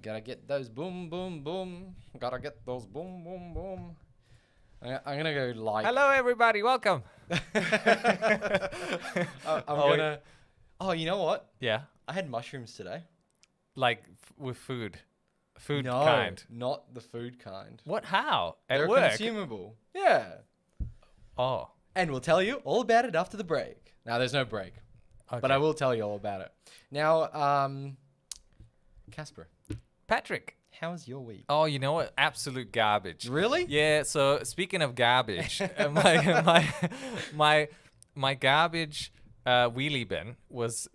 Gotta get those boom, boom, boom. Gotta get those boom, boom, boom. I'm gonna go like. Hello, everybody. Welcome. I'm gonna. Oh, you know what? Yeah. I had mushrooms today. Like with food. Food No, kind. not the food kind. What? How? At They're work? consumable. Yeah. Oh. And we'll tell you all about it after the break. Now, there's no break, Okay. but I will tell you all about it. Now, Casper, Patrick. how's your week? Oh, you know what? Absolute garbage. Really? Yeah. So speaking of garbage, my garbage wheelie bin was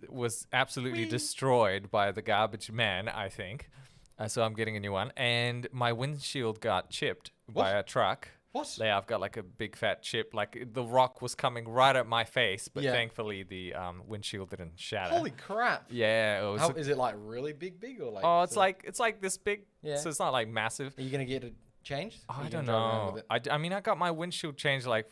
absolutely destroyed by the garbage man, I think. So I'm getting a new one, and my windshield got chipped by a truck. What? Yeah, I've got like a big fat chip. Like the rock was coming right at my face, but Yeah. thankfully the windshield didn't shatter. Holy crap. Yeah, it was. How, is it like really big or like? Oh, it's sort like this big. Yeah. So it's not like massive. Are you going to get it changed? Are I you don't gonna drive around know. with it? I mean, I got my windshield changed like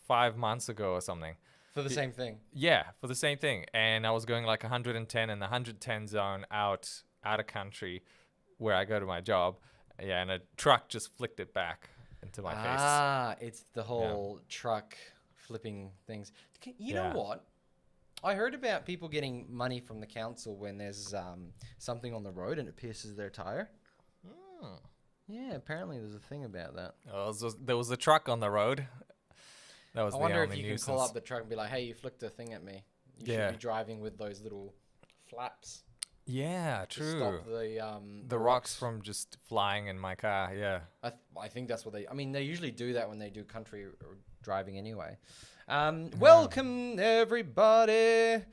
5 months ago or something. For the same thing. Yeah, for the same thing. And I was going like 110 in the 110 zone out of country where I go to my job. Yeah, and a truck just flicked it back into my face. Ah, it's the whole truck flipping things. You know Yeah. what? I heard about people getting money from the council when there's something on the road and it pierces their tire. Yeah, apparently there's a thing about that. Oh, there was a truck on the road. That was I the wonder only if you nuisance. can call up the truck and be like, "Hey, you flicked a thing at me. You Yeah. should be driving with those little flaps Yeah, to true. stop The rocks from just flying in my car. Yeah. I think that's what they. I mean, they usually do that when they do country driving anyway. Welcome everybody.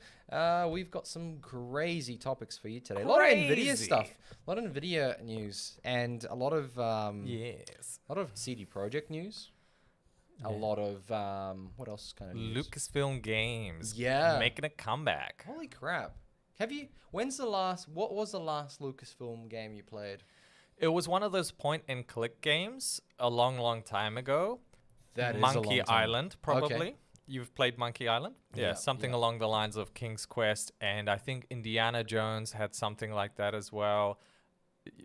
We've got some crazy topics for you today. A lot of Nvidia Crazy. stuff, a lot of Nvidia news, and a lot of Yes. a lot of CD Projekt news. A lot of what else kind of news? Lucasfilm Games. Yeah. Making a comeback. Holy crap! Have you? What was the last Lucasfilm game you played? It was one of those point-and-click games a long time ago. That is Monkey a long time. Island, probably. You've played Monkey Island? Yeah, something yeah. along the lines of King's Quest, and I think Indiana Jones had something like that as well.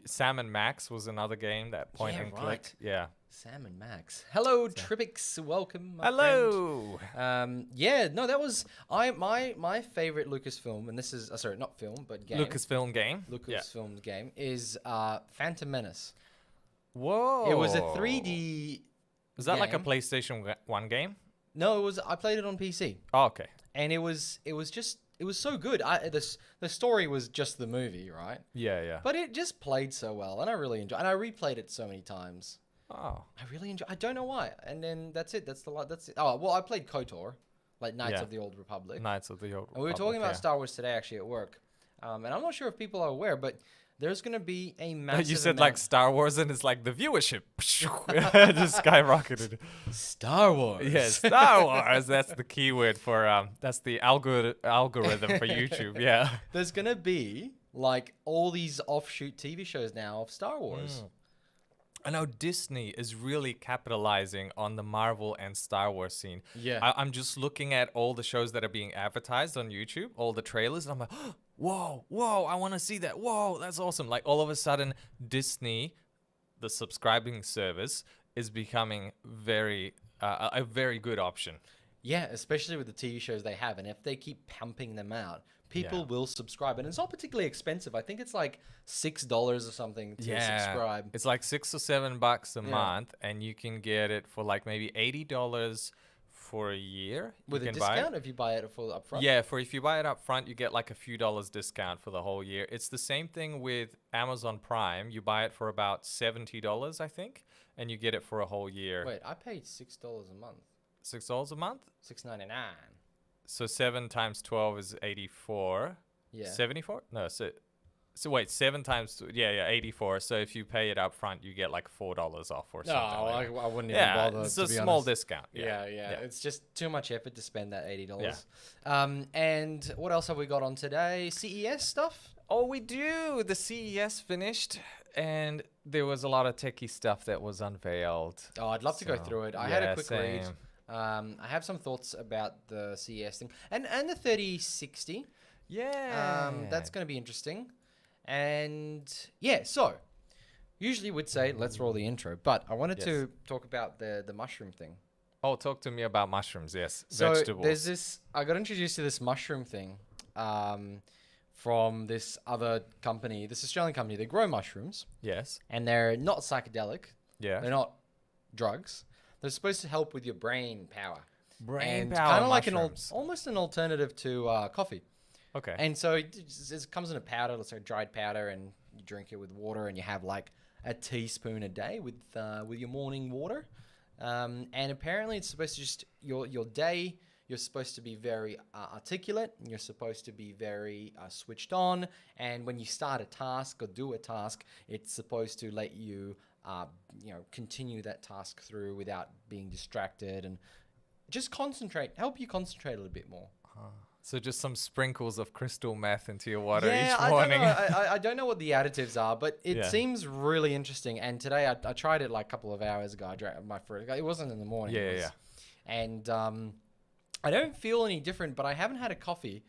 Sam and Max was another game, that point and click. right. Yeah. Sam and Max. Hello, Tribix. Welcome. My Hello. friend. Yeah, no, that was my favorite Lucasfilm, and this is sorry, not film, but game. Lucasfilm game. Yeah. Lucasfilm's game is Phantom Menace. Whoa. It was a 3D. Is that like a game. PlayStation 1 game? No, it was. I played it on PC, Oh, okay. and it was so good. The story was just the movie, right? Yeah. But it just played so well, and I really enjoyed. And I replayed it so many times. Oh. I really enjoy. I don't know why. And then that's it. That's it. Oh well, I played KOTOR, like Knights Yeah. of the Old Republic. Knights of the Old And we were talking about Star Wars today, actually, at work. And I'm not sure if people are aware, but there's going to be a massive. You said like Star Wars, and it's like the viewership just skyrocketed. Star Wars. Yeah, Star Wars. That's the keyword for that's the algorithm for YouTube. Yeah. There's going to be like all these offshoot TV shows now of Star Wars. I know Disney is really capitalizing on the Marvel and Star Wars scene. Yeah. I'm just looking at all the shows that are being advertised on YouTube, all the trailers, and I'm like, whoa, I want to see that. Whoa, that's awesome. Like all of a sudden, Disney, the subscribing service, is becoming a very good option. Yeah, especially with the TV shows they have. And if they keep pumping them out, people will subscribe. And it's not particularly expensive. I think it's like $6 or something to subscribe. It's like $6 or $7 a month, and you can get it for like maybe $80 for a year. With you a can buy it. discount if you buy it full up front? Yeah, if you buy it up front, you get like a few dollars discount for the whole year. It's the same thing with Amazon Prime. You buy it for about $70, I think, and you get it for a whole year. Wait, I paid $6 a month. $6 a month? $6.99. So 7 times 12 is 84. Yeah. 74? No, so wait, 7 times 84. So if you pay it up front, you get like $4 off or No, something. like that. I wouldn't even Yeah, bother. it's to a be small honest. discount. Yeah. Yeah. It's just too much effort to spend that $80. And what else have we got on today? CES stuff? Oh, we do. The CES finished, and there was a lot of techie stuff that was unveiled. Oh, I'd love to go So, through it. I had a quick read. same. I have some thoughts about the CES thing. And the 3060. Yeah. That's going to be interesting. And yeah, so usually we'd say, let's roll the intro. But I wanted to talk about the mushroom thing. Oh, talk to me about mushrooms. Yes, So vegetables. there's this, I got introduced to this mushroom thing from this other company, this Australian company. They grow mushrooms Yes. and they're not psychedelic. Yeah. They're not drugs. They're supposed to help with your brain power. Brain and power kind of like mushrooms. almost an alternative to coffee. Okay. And so it comes in a powder, it's like dried powder, and you drink it with water, and you have like a teaspoon a day with your morning water. And apparently, it's supposed to just your day. You're supposed to be very articulate. And you're supposed to be very switched on. And when you start a task or do a task, it's supposed to let you continue that task through without being distracted and just help you concentrate a little bit more. So just some sprinkles of crystal meth into your water Yeah, each morning. I don't know what the additives are, but it seems really interesting. And today I tried it like a couple of hours ago. I drank my fruit. It wasn't in the morning. Yeah. And I don't feel any different, but I haven't had a coffee,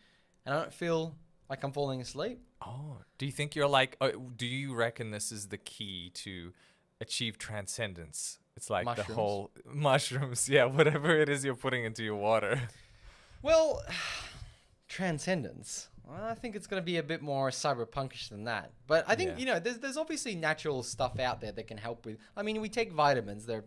and I don't feel like I'm falling asleep. Oh, do you think you're like? Do you reckon this is the key to achieve transcendence? It's like the whole mushrooms, yeah, whatever it is you're putting into your water. Well, transcendence. Well, I think it's going to be a bit more cyberpunkish than that. But I think, there's obviously natural stuff out there that can help with... I mean, we take vitamins. They're,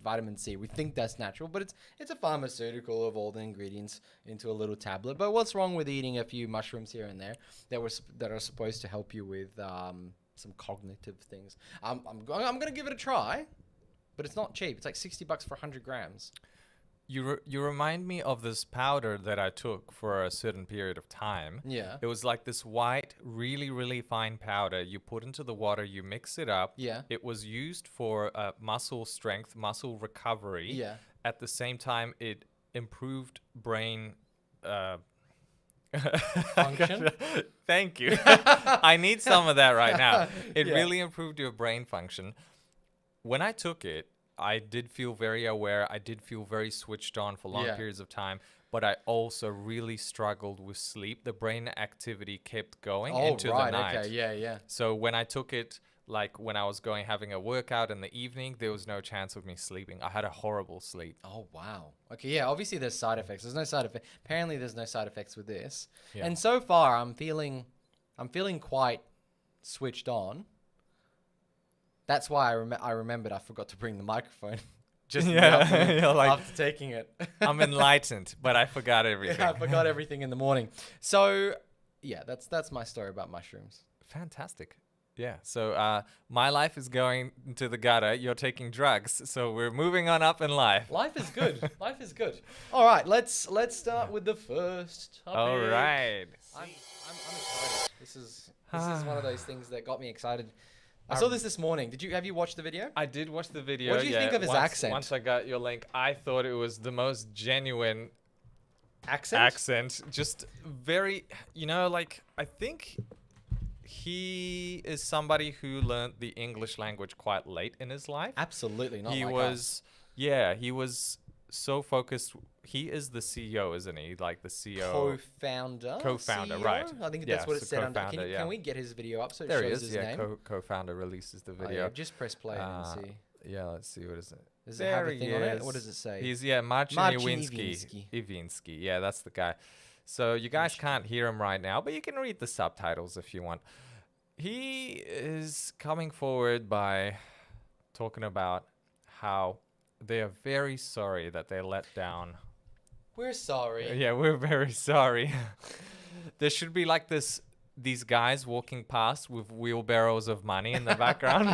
vitamin C. We think that's natural, but it's a pharmaceutical of all the ingredients into a little tablet. But what's wrong with eating a few mushrooms here and there that are supposed to help you with some cognitive things? I'm going to give it a try, but it's not cheap. It's like $60 for 100 grams. You remind me of this powder that I took for a certain period of time. Yeah. It was like this white, really, really fine powder. You put into the water, you mix it up. Yeah. It was used for muscle strength, muscle recovery. Yeah. At the same time, it improved brain function. Thank you. I need some of that right now. It really improved your brain function. When I took it, I did feel very aware. I did feel very switched on for long periods of time, but I also really struggled with sleep. The brain activity kept going into the night. Okay, yeah. So when I took it, like when I was having a workout in the evening, there was no chance of me sleeping. I had a horrible sleep. Oh, wow. Okay, yeah, obviously there's side effects. There's no side effect. Apparently there's no side effects with this. Yeah. And so far I'm feeling quite switched on. That's why I remembered I forgot to bring the microphone. Just after taking it. I'm enlightened, but I forgot everything. Yeah, I forgot everything in the morning. So, yeah, that's my story about mushrooms. Fantastic. Yeah. So my life is going to the gutter. You're taking drugs. So we're moving on up in life. Life is good. Life is good. All right, let's start with the first topic. All right. I'm excited. This is one of those things that got me excited. I saw this morning. Have you watched the video? I did watch the video. What did you think of his accent? Once I got your link, I thought it was the most genuine accent. Just very, I think he is somebody who learned the English language quite late in his life. Absolutely not. He was so focused. He is the CEO, isn't he? Like the CEO. Co-founder, CEO? Right. I think that's what it said under. Can we get his video up so it there shows he is, his name? Co-founder releases the video. Oh, yeah. Just press play and see. Yeah, let's see. What is it? Does it have a thing on it? What does it say? He's, Marcin Iwiński. Yeah, that's the guy. So you guys can't hear him right now, but you can read the subtitles if you want. He is coming forward by talking about how they are very sorry that they let down. We're sorry. Yeah, we're very sorry. There should be like these guys walking past with wheelbarrows of money in the background.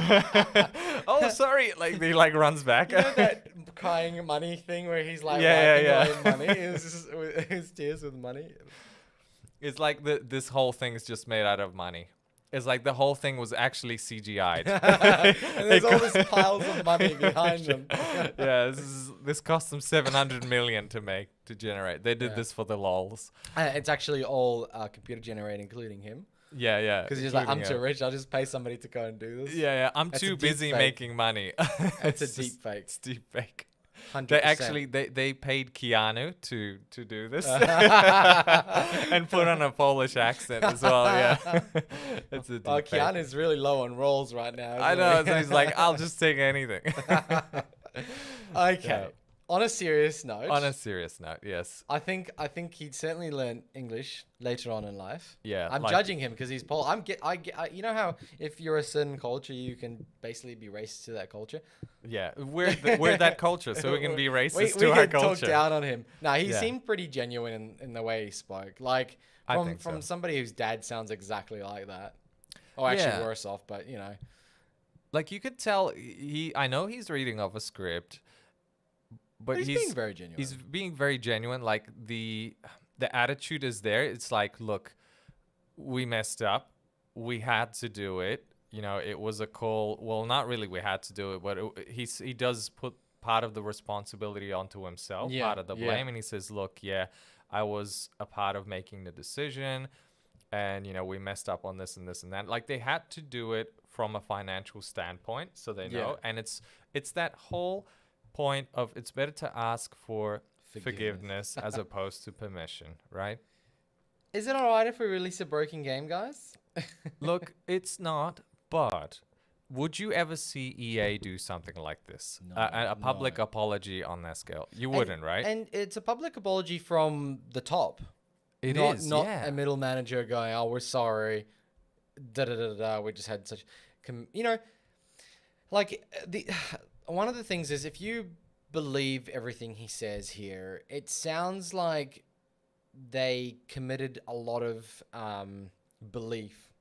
Oh, sorry. Like he runs back. You know that crying money thing where he's like wiping away money? His tears with money. It's like this whole thing is just made out of money. It's like the whole thing was actually CGI'd. And there's all these piles of money behind them. Yeah, this cost them 700 million to generate. They did this for the lols. It's actually all computer generated, including him. Yeah. Because he's like, I'm too rich. I'll just pay somebody to go and do this. Yeah. I'm too busy making money. It's a deep fake. It's deep fake. They 100%. actually they paid Keanu to do this and put on a Polish accent as well. Yeah, it's a Well, deep fake. Keanu's really low on rolls right now. I isn't know. he? So he's like, I'll just take anything. Okay. Yeah. On a serious note, On a serious note, yes. I think he'd certainly learn English later on in life. Yeah, I'm like- judging him because he's Pole. You know how if you're a certain culture, you can basically be racist to that culture. Yeah, we're that culture, so we can be racist we to our can talk culture. down on him. No, he Yeah. seemed pretty genuine in the way he spoke. Like I from think so. somebody whose dad sounds exactly like that. Or actually Yeah. worse off, but you know. Like you could tell I know he's reading off a script, but He's being very genuine. He's being very genuine. Like the attitude is there. It's like, look, we messed up. We had to do it. You know, it was a call. Well, not really. We had to do it, but he does put part of the responsibility onto himself, Yeah, part of the yeah. blame, and he says, look, yeah, I was a part of making the decision, and you know, we messed up on this and this and that. Like they had to do it from a financial standpoint, so they know. Yeah. And it's that whole point of it's better to ask for Forgiveness. forgiveness as opposed to permission, right? Is it alright if we release a broken game, guys? Look, it's not, but would you ever see EA do something like this? No, A public no. apology on that scale? You wouldn't, right? And it's a public apology from the top. It not, is, not yeah. a middle manager going, "Oh, we're sorry, da da da da." We just had such, you know, like the one of the things is if you believe everything he says here, it sounds like they committed a lot of belief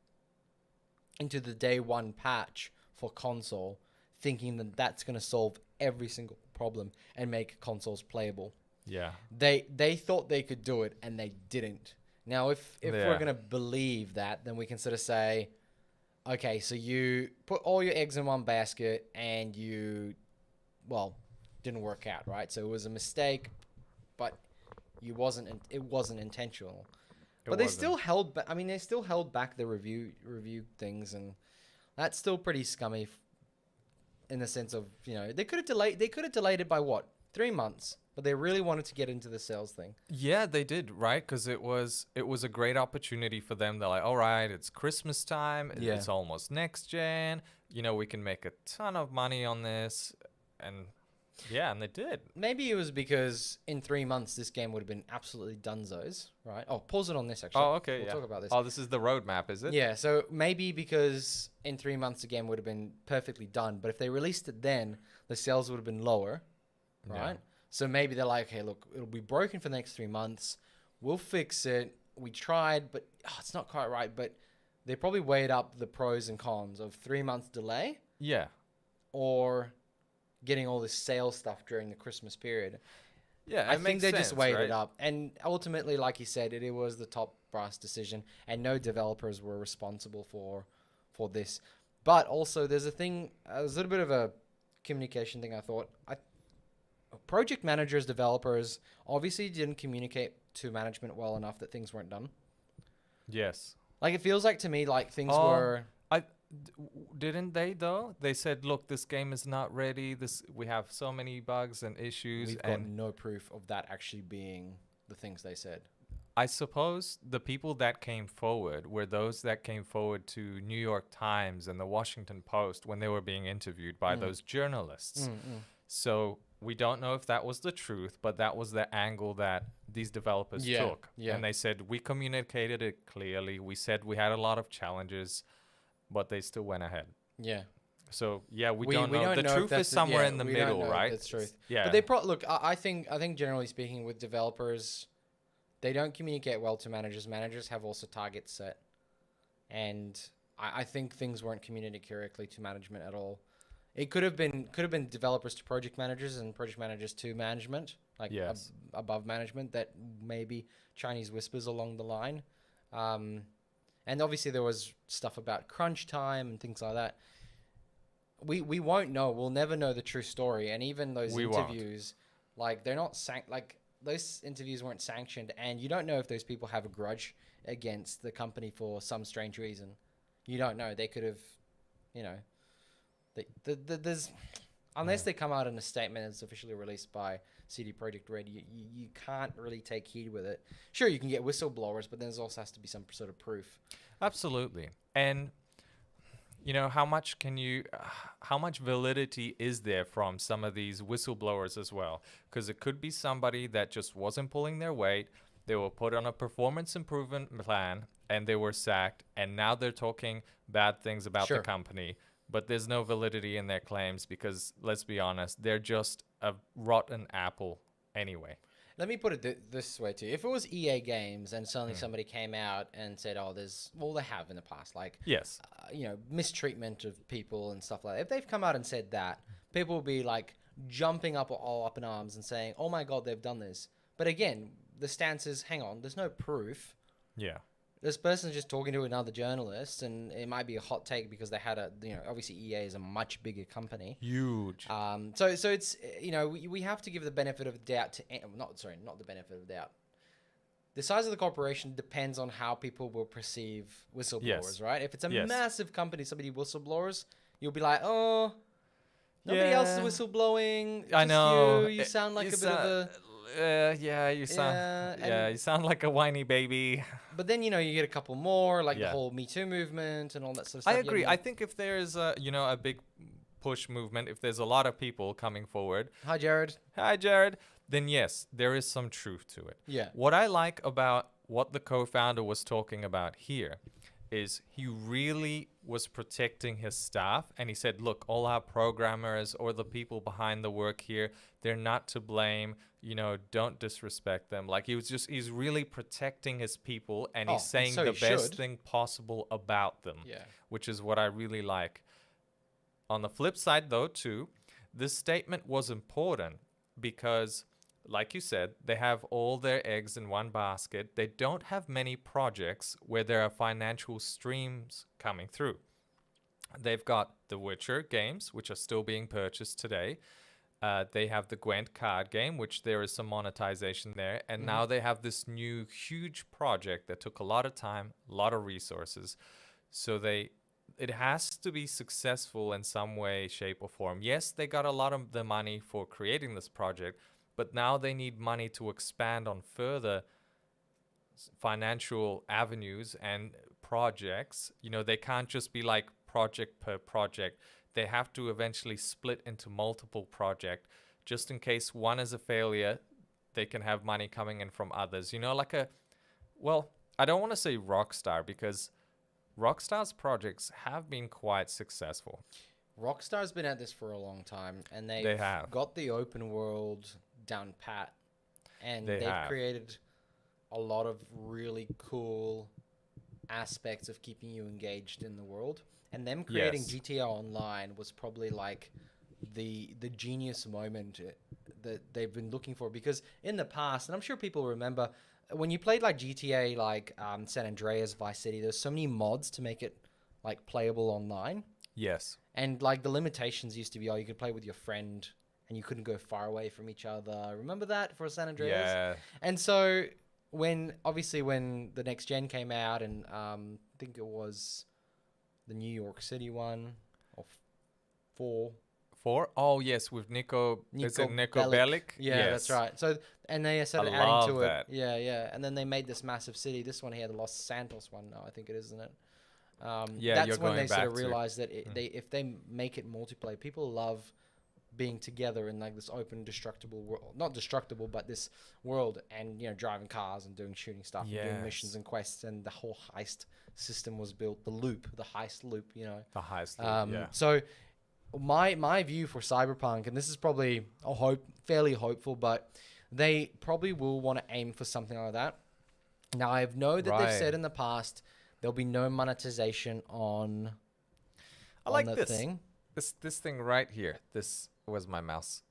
into the day one patch for console, thinking that that's going to solve every single problem and make consoles playable. Yeah. They thought they could do it and they didn't. Now, if Yeah. we're going to believe that, then we can sort of say, okay, so you put all your eggs in one basket and you, well, didn't work out, right? So it was a mistake, but it wasn't intentional. But they still held back. I mean, they still held back the review things, and that's still pretty scummy. In the sense of, you know, they could have delayed it by what, 3 months, but they really wanted to get into the sales thing. Yeah, they did, right? Because it was a great opportunity for them. They're like, all right, it's Christmas time. Yeah. It's almost next gen. You know, we can make a ton of money on this. And yeah, and they did. Maybe it was because in 3 months this game would have been absolutely dunzos, right? Oh, pause it on this actually. Oh, okay, We'll yeah. talk about this. Oh, this is the roadmap, is it? Yeah, so maybe because in 3 months the game would have been perfectly done, but if they released it then, the sales would have been lower, right? Yeah. So maybe they're like, hey, look, it'll be broken for the next 3 months. We'll fix it. We tried, but it's not quite right. But they probably weighed up the pros and cons of 3 months delay Yeah. or getting all this sales stuff during the Christmas period. Yeah, I think they just weighed right? it up. And ultimately, like you said, it was the top brass decision, and no developers were responsible for this. But also, there's a little bit of a communication thing, I thought. Project managers, developers obviously didn't communicate to management well enough that things weren't done. Yes. Like, it feels like to me like things Oh, were... Didn't they though? They said, "Look, this game is not ready. We have so many bugs and issues." We've got And no proof of that actually being the things they said. I suppose the people that came forward were those that came forward to New York Times and the Washington Post when they were being interviewed by those journalists. So we don't know if that was the truth, but that was the angle that these developers took. Yeah. And they said, we communicated it clearly. We said we had a lot of challenges, but they still went ahead. Yeah. So yeah, we We don't know. don't The know if truth that's is somewhere yeah, in the we don't middle, know if right? That's truth. Yeah. But they look. I think generally speaking, with developers, they don't communicate well to managers. Managers have also targets set, and I think things weren't communicated correctly to management at all. It could have been developers to project managers and project managers to management, like Yes. above management. That maybe Chinese whispers along the line. And obviously there was stuff about crunch time and things like that. We won't know. We'll never know the true story. And even those We won't. interviews, like they're not like those interviews weren't sanctioned, and you don't know if those people have a grudge against the company for some strange reason. You don't know. They could have, you know, there's unless they come out in a statement that's officially released by CD Projekt Red, you can't really take heed with it. Sure, you can get whistleblowers, but there's also has to be some sort of proof. Absolutely. And how much validity is there from some of these whistleblowers as well? Because it could be somebody that just wasn't pulling their weight. They were put on a performance improvement plan and they were sacked. And now they're talking bad things about the company. But there's no validity in their claims because, let's be honest, they're just a rotten apple anyway. Let me put it this way too. If it was EA Games and suddenly somebody came out and said, "Oh, they have in the past, like, yes, mistreatment of people and stuff like that." If they've come out and said that, people will be like jumping all up in arms and saying, "Oh my God, they've done this." But again, the stance is, hang on, there's no proof. Yeah. This person's just talking to another journalist, and it might be a hot take because they had obviously EA is a much bigger company. Huge. So it's, we have to give the benefit of the doubt to, not the benefit of the doubt. The size of the corporation depends on how people will perceive whistleblowers, right? If it's a massive company, somebody whistleblowers, you'll be like, oh, nobody else is whistleblowing. Just I know. You sound like a bit of a... you sound like a whiny baby. But then, you get a couple more, like the whole Me Too movement and all that sort of stuff. I agree. I think if there's a big push movement, if there's a lot of people coming forward. Hi, Jared. Hi, Jared. Then yes, there is some truth to it. Yeah. What I like about what the co-founder was talking about here is he really was protecting his staff. And he said, look, all our programmers or the people behind the work here, they're not to blame. Don't disrespect them. Like he's really protecting his people and he's saying the best thing possible about them, which is what I really like. On the flip side, though, too, this statement was important because, like you said, they have all their eggs in one basket. They don't have many projects where there are financial streams coming through. They've got the Witcher games, which are still being purchased today. They have the Gwent card game, which there is some monetization there. And now they have this new huge project that took a lot of time, a lot of resources. So it has to be successful in some way, shape, or form. Yes, they got a lot of the money for creating this project, but now they need money to expand on further financial avenues and projects. They can't just be like project per project. They have to eventually split into multiple projects just in case one is a failure. They can have money coming in from others. I don't want to say Rockstar because Rockstar's projects have been quite successful. Rockstar's been at this for a long time, and they've got the open world down pat, and they've created a lot of really cool aspects of keeping you engaged in the world. And them creating GTA Online was probably like the genius moment that they've been looking for, because in the past, and I'm sure people remember, when you played like GTA, like San Andreas, Vice City, there's so many mods to make it like playable online. Yes. And like the limitations used to be, you could play with your friend and you couldn't go far away from each other. Remember that for San Andreas? Yeah. And so when the next gen came out, and I think it was the New York City one, or 4. Oh yes, with Nico Bellic. Yeah, yes. That's right. So, and they started adding to it. Yeah. And then they made this massive city. This one here, the Los Santos one, I think it is, isn't it? That's when they sort of realized that if they make it multiplayer, people love being together in like this open, destructible world. Not destructible, but this world, and driving cars and doing shooting stuff, and doing missions and quests, and the whole heist system was built. The heist loop. The heist loop. Yeah. So my view for Cyberpunk, and this is probably fairly hopeful, but they probably will want to aim for something like that. Now I know that they've said in the past there'll be no monetization on. I like this thing. This thing right here. This was my mouse.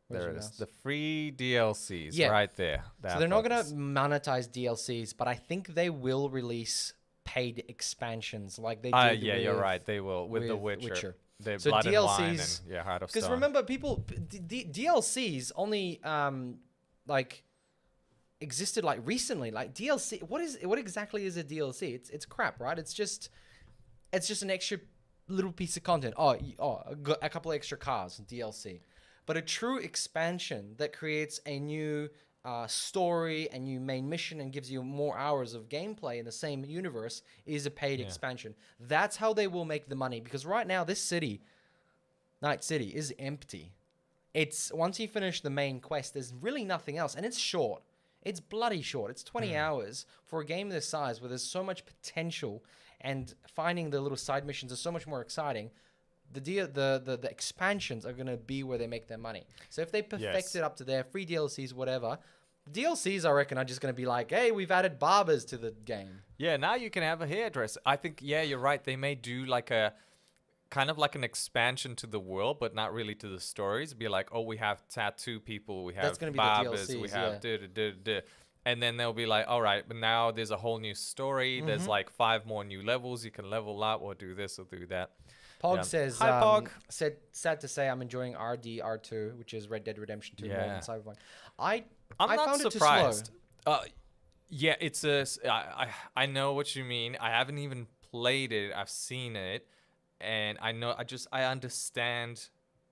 There it is. The free DLCs right there. So they're not going to monetize DLCs, but I think they will release paid expansions like they did. You're right. They will with The Witcher. So Blood DLCs, and Wine and Heart of Stone. Because remember, people DLCs only existed like recently. Like DLC, what exactly is a DLC? It's crap, right? It's just an extra little piece of content. A couple of extra cars and DLC. But a true expansion that creates a new story, a new main mission, and gives you more hours of gameplay in the same universe is a paid expansion. That's how they will make the money. Because right now, this city, Night City, is empty. It's once you finish the main quest, there's really nothing else, and it's short. It's bloody short. It's 20 hours for a game this size, where there's so much potential, and finding the little side missions is so much more exciting. The expansions are going to be where they make their money. So if they perfect it up to their free DLCs, whatever, DLCs, I reckon, are just going to be like, hey, we've added barbers to the game. Yeah, now you can have a hairdresser. I think, you're right. They may do like a kind of like an expansion to the world, but not really to the stories. Be like, oh, we have tattoo people, we have That's gonna be barbers, the DLCs, we have and then they'll be like, all right, but now there's a whole new story. There's like 5 more new levels. You can level up or do this or do that. Pog says, hi, Pog. Sad to say, I'm enjoing RDR2, which is Red Dead Redemption 2 more than Cyberpunk. I'm I not found surprised. it too slow. Yeah, it's I know what you mean. I haven't even played it. I've seen it, and I understand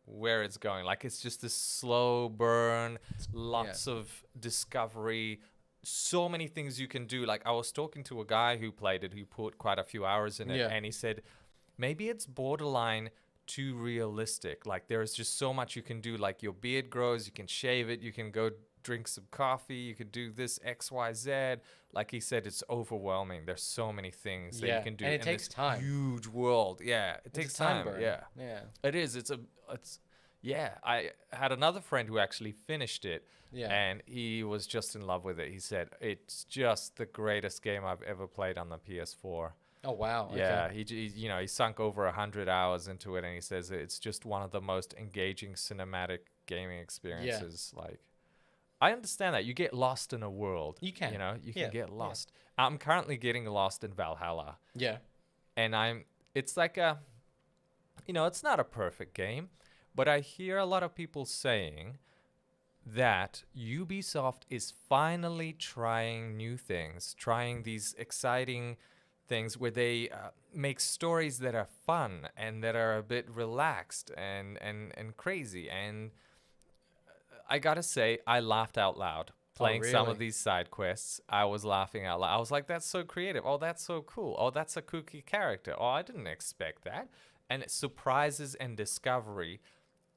where it's going. Like, it's just this slow burn, lots of discovery, so many things you can do. Like, I was talking to a guy who played it, who put quite a few hours in it, and he said, maybe it's borderline too realistic. Like, there's just so much you can do. Like, your beard grows, you can shave it, you can go drink some coffee, you could do this X, Y, Z. Like he said, it's overwhelming. There's so many things that you can do. And it takes time. Huge world. Yeah, it takes time. Yeah. It is. I had another friend who actually finished it. Yeah. And he was just in love with it. He said, it's just the greatest game I've ever played on the PS4. Oh, wow. Yeah, okay. he sunk over 100 hours into it, and he says it's just one of the most engaging cinematic gaming experiences. Yeah. Like, I understand that. You get lost in a world. You can. You can get lost. Yeah. I'm currently getting lost in Valhalla. Yeah. And it's like it's not a perfect game, but I hear a lot of people saying that Ubisoft is finally trying new things, trying these exciting things where they make stories that are fun and that are a bit relaxed and crazy. And I gotta say, I laughed out loud playing some of these side quests. I was laughing out loud. I was like, that's so creative. Oh, that's so cool. Oh, that's a kooky character. Oh, I didn't expect that. And surprises and discovery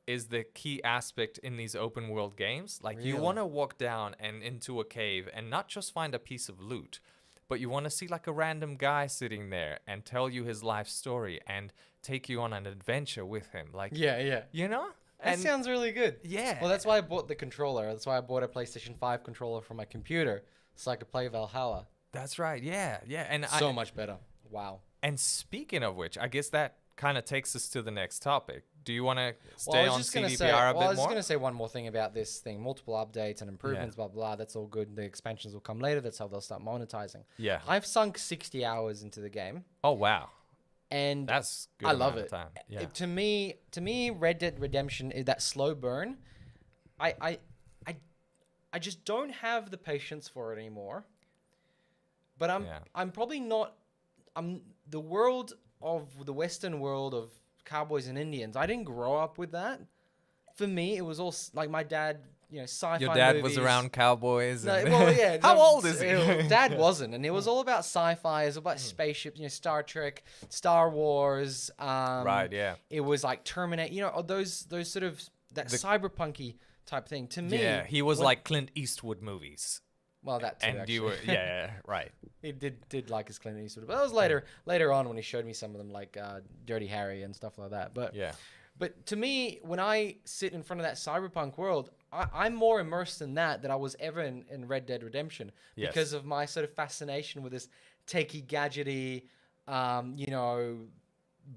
is the key aspect in these open world games. Like, you want to walk down and into a cave and not just find a piece of loot, but you want to see like a random guy sitting there and tell you his life story and take you on an adventure with him. Like, you know? That sounds really good. Yeah. Well, that's why I bought the controller. That's why I bought a PlayStation 5 controller for my computer, so I could play Valhalla. That's right. Yeah. Yeah. And so much better. Wow. And speaking of which, I guess that kind of takes us to the next topic. Do you want to stay on CDPR a bit more? I was just going to say one more thing about this thing. Multiple updates and improvements, blah, blah, blah. That's all good. The expansions will come later. That's how they'll start monetizing. Yeah. I've sunk 60 hours into the game. Oh, wow. And that's good. I love it. Time. Yeah. To me, Red Dead Redemption is that slow burn. I just don't have the patience for it anymore. But I'm probably not. The world of the Western world of cowboys and Indians. I didn't grow up with that. For me, it was all like my dad. Sci-fi Your dad movies. was around cowboys. No, well, yeah. How old is he? Dad wasn't, and it was all about sci-fi. It was about spaceships, Star Trek, Star Wars. Right. Yeah. It was like Terminator. Those sort of that cyberpunky type thing. To me, yeah, he was like Clint Eastwood movies. Well, that too. And actually. you were, right. He did like his Clint Eastwood, but that was later on when he showed me some of them, like Dirty Harry and stuff like that. But yeah. But to me, when I sit in front of that cyberpunk world, I'm more immersed in that than I was ever in Red Dead Redemption because of my sort of fascination with this techie, gadgety,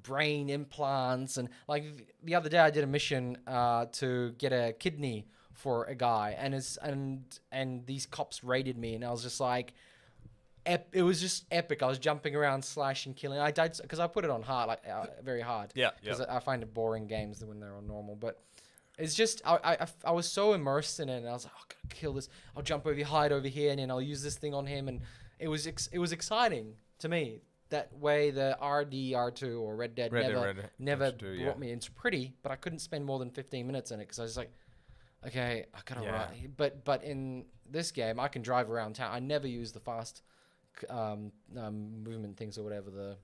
brain implants. And like the other day, I did a mission to get a kidney for a guy, and these cops raided me, and I was just like, it was just epic. I was jumping around, slashing, killing. I died because I put it on hard, like very hard. Yeah. Because I find it boring games when they're on normal. But it's just I was so immersed in it, and I was like, oh, I gotta kill this. I'll jump over here, hide over here, and then I'll use this thing on him. And it was exciting to me. that way the RDR2 or Red Dead never Redemption 2, brought me. It's pretty, but I couldn't spend more than 15 minutes in it because I was like, okay, I gotta Yeah. run. But in this game, I can drive around town. I never use the fast movement things or whatever. The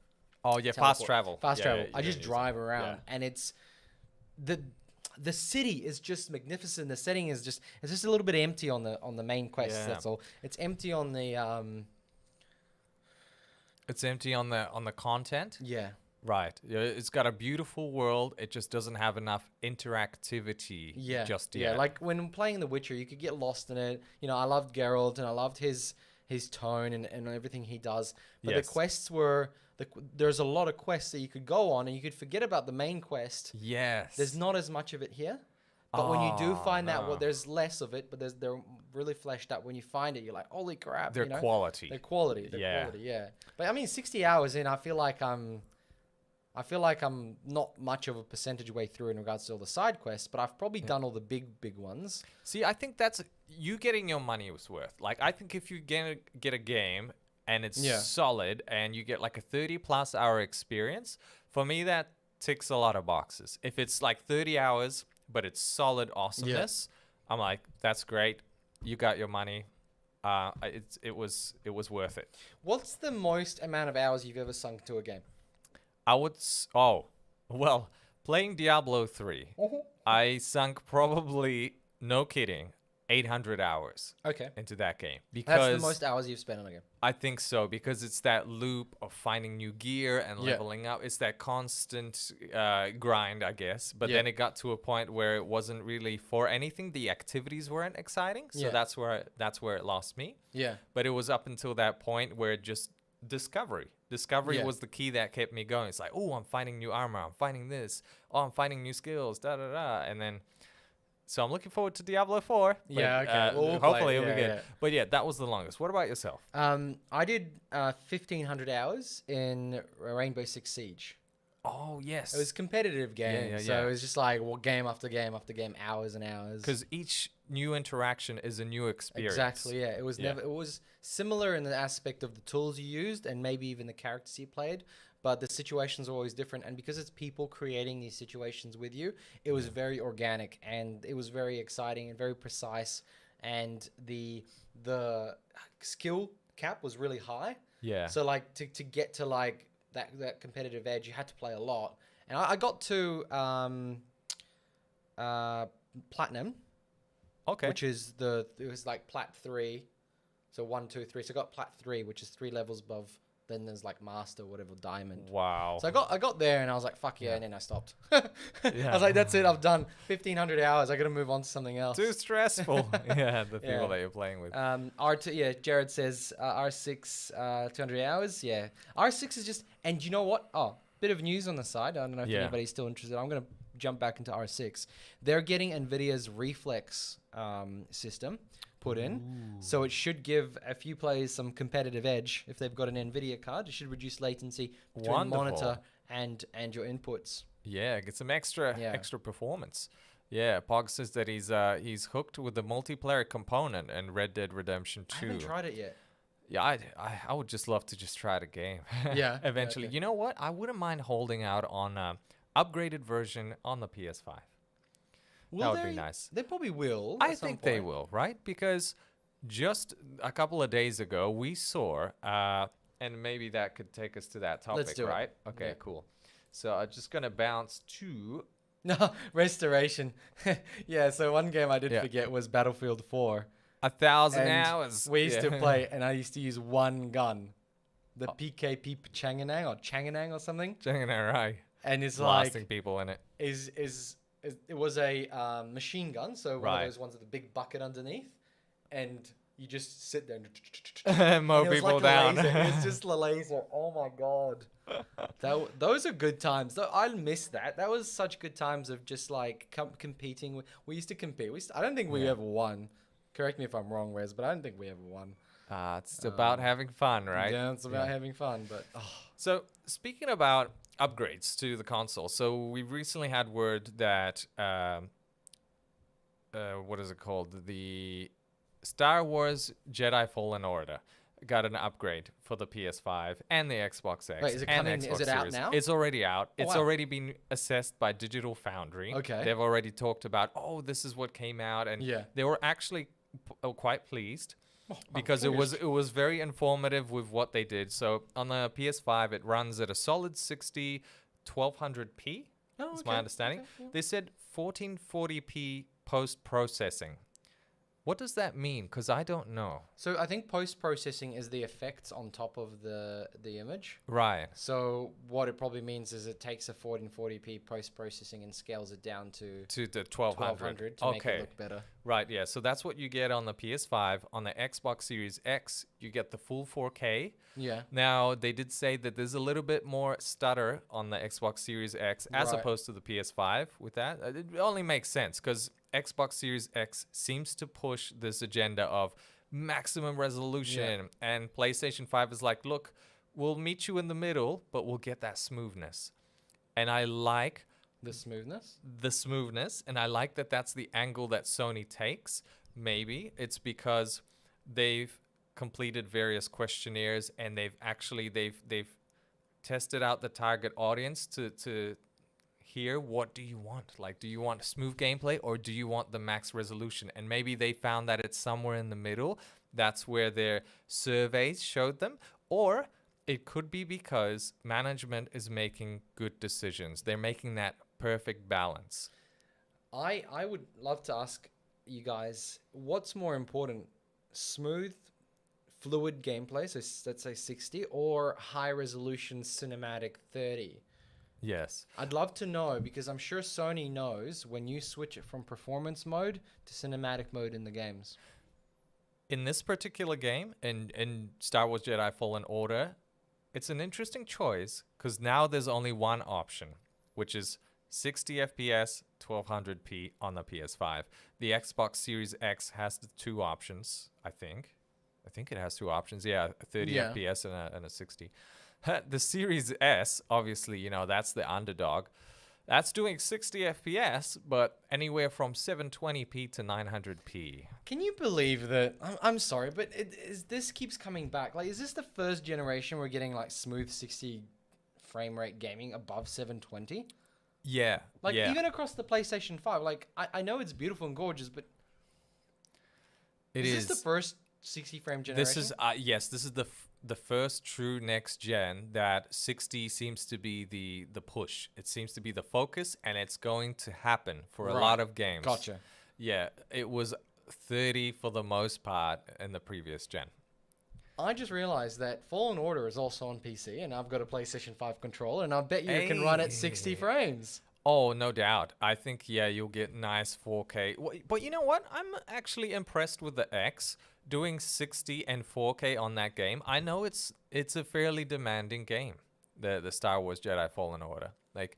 Oh yeah, teleport. fast travel. Fast Yeah, travel. yeah, I you just don't use drive it. around, Yeah. and it's the city is just magnificent. The setting is just it's just a little bit empty on the main quest. Yeah. That's all. It's empty on the It's empty on the content. yeah. Right. Yeah, it's got a beautiful world. It just doesn't have enough interactivity Yeah, just yet. yeah. Like when playing The Witcher, you could get lost in it. You know, I loved Geralt and I loved his tone and everything he does. But Yes. the quests were there's a lot of quests that you could go on and you could forget about the main quest. Yes. There's not as much of it here. But when you do Oh, find that, well, no. there's less of it, but they're really fleshed out. When you find it, you're like, holy crap! Their you know? quality. Their quality. Their Yeah. quality. Yeah. But I mean, 60 hours in, I feel like I'm not much of a percentage way through in regards to all the side quests, but I've probably done all the big ones. See, I think that's you getting your money's worth. Like, I think if you get a game and it's Yeah. solid and you get like a 30+ hour experience, for me that ticks a lot of boxes. If it's like 30 hours but it's solid awesomeness, I'm like, that's great. You got your money. It was worth it. What's the most amount of hours you've ever sunk to a game? I would playing Diablo 3, I sunk probably, no kidding, 800 hours Okay. into that game That's because the most hours you've spent on a game. I think so, because it's that loop of finding new gear and Yeah. leveling up. It's that constant grind, I guess. But Yeah. then it got to a point where it wasn't really for anything. The activities weren't exciting, so Yeah. that's where it lost me. Yeah. But it was up until that point where it just discovery Yeah. was the key that kept me going. It's like, oh, I'm finding new armor, I'm finding this, oh, I'm finding new skills, and then. So I'm looking forward to Diablo 4. But, Yeah, okay. We'll play hopefully it, it'll be yeah, good. yeah. But yeah, that was the longest. What about yourself? I did 1,500 hours in Rainbow Six Siege. Oh, yes. It was a competitive game, yeah, so yeah. it was just like game after game after game, hours and hours. Because each new interaction is a new experience. Exactly, yeah. It was Yeah. never. It was similar in the aspect of the tools you used and maybe even the characters you played, but the situations are always different. And because it's people creating these situations with you, it was very organic and it was very exciting and very precise. And the skill cap was really high. Yeah. So like to get to like that competitive edge, you had to play a lot. And I got to platinum. Okay. Which is it was like plat 3. So 1, 2, 3. So I got plat 3, which is 3 levels above. Then there's like master, whatever, diamond. Wow. So I got there and I was like, fuck yeah, Yeah. and then I stopped. I was like, that's it, I've done 1,500 hours. I got to move on to something else. Too stressful. Yeah, the people Yeah. that you're playing with. R2, yeah, Jared says R6, 200 hours. Yeah. R6 is just, and you know what? Oh, bit of news on the side. I don't know if Yeah. anybody's still interested. I'm going to jump back into R6. They're getting NVIDIA's Reflex system put in. So it should give a few players some competitive edge. If they've got an NVIDIA card, it should reduce latency between Wonderful. monitor and your inputs. Yeah, get some extra Yeah. performance. Yeah, Pog says that he's hooked with the multiplayer component in Red Dead Redemption 2. I haven't tried it yet. Yeah, I would just love to just try the game. Yeah, Eventually. okay. You know what? I wouldn't mind holding out on upgraded version on the PS5. That would be nice. They probably will. I at some think they point. will, right? Because just a couple of days ago, we saw, and maybe that could take us to that topic, do it. right? Okay, Yeah. cool. So I'm just going to bounce to... No, restoration. Yeah, so one game I did Yeah. forget was Battlefield 4. 1,000 And hours. We used to Yeah. play, and I used to use one gun. The PKP Changanang or Changanang or something. Right. And it's Blasting like, people in it. it was a machine gun, so one Right. of those ones with a big bucket underneath. And you just sit there and Mow and it was people like a down. laser. It was just a laser. Oh my god. Those are good times. I miss that. That was such good times of just like competing. We used to compete. I don't think we Yeah. ever won. Correct me if I'm wrong, Wes, but I don't think we ever won. It's about having fun, right? Yeah, it's about having fun. But So speaking about upgrades to the console, so we recently had word that what is it called? The Star Wars Jedi Fallen Order got an upgrade for the PS5 and the Xbox X. Wait, is it and coming? Xbox Is it out Series. now? It's already out. It's wow. already been assessed by Digital Foundry. Okay. They've already talked about, oh, this is what came out, and Yeah. they were actually quite pleased Oh, because it was very informative with what they did. So on the PS5, it runs at a solid 60, 1200p. Oh, That's my understanding. okay, yeah. They said 1440p post processing. What does that mean? Because I don't know. So I think post-processing is the effects on top of the image. Right. So what it probably means is it takes a 1440p post-processing and scales it down to The 1200. 1200 to make it look better. Right, yeah. So that's what you get on the PS5. On the Xbox Series X, you get the full 4K. Yeah. Now, they did say that there's a little bit more stutter on the Xbox Series X as Right. opposed to the PS5 with that. It only makes sense because Xbox Series X seems to push this agenda of maximum resolution. And PlayStation 5 is like, look, we'll meet you in the middle, but we'll get that smoothness. And I like The smoothness. and I like that that's the angle that Sony takes. Maybe it's because they've completed various questionnaires and they've tested out the target audience to hear, what do you want? Like, do you want smooth gameplay or do you want the max resolution? And maybe they found that it's somewhere in the middle. That's where their surveys showed them. Or it could be because management is making good decisions. They're making that perfect balance. I would love to ask you guys, what's more important, smooth, fluid gameplay, so let's say 60, or high resolution cinematic 30? Yes. I'd love to know, because I'm sure Sony knows when you switch it from performance mode to cinematic mode in the games. In this particular game, in Star Wars Jedi Fallen Order, it's an interesting choice because now there's only one option, which is 60 FPS, 1200p on the PS5. The Xbox Series X has the two options, I think. I think it has two options. Yeah, 30 Yeah. FPS and a 60. The Series S, obviously, that's the underdog. That's doing 60 FPS, but anywhere from 720p to 900p. Can you believe that? I'm sorry, but this keeps coming back. Like, is this the first generation we're getting like smooth 60 frame rate gaming above 720? Yeah. Like, yeah. even across the PlayStation 5, like, I know it's beautiful and gorgeous, but is this the first 60 frame generation? This is yes, this is the first true next gen that 60 seems to be the push. It seems to be the focus, and it's going to happen for a lot of games. Gotcha. Yeah, it was 30 for the most part in the previous gen. I just realized that Fallen Order is also on PC, and I've got a PlayStation 5 controller, and I bet you it can run at 60 frames. Oh, no doubt. I think, yeah, you'll get nice 4K. But you know what? I'm actually impressed with the X doing 60 and 4K on that game. I know it's a fairly demanding game, the Star Wars Jedi Fallen Order. Like,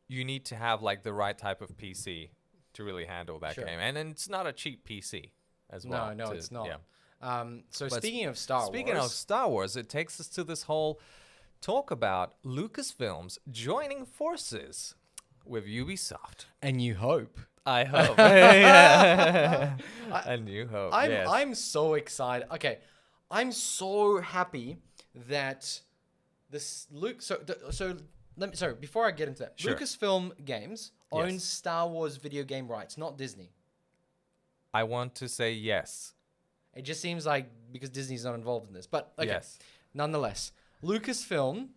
you need to have like the right type of PC to really handle that game. And it's not a cheap PC as well. No, it's not. Yeah. So But speaking of Star Wars, it takes us to this whole talk about Lucasfilms joining forces with Ubisoft. and you hope. I hope. Yeah. And you hope. I'm so excited. Okay, I'm so happy that this before I get into that, Sure. Lucasfilm Games owns Yes. Star Wars video game rights, not Disney. I want to say yes. It just seems like because Disney's not involved in this, but okay. Yes. Nonetheless, Lucasfilm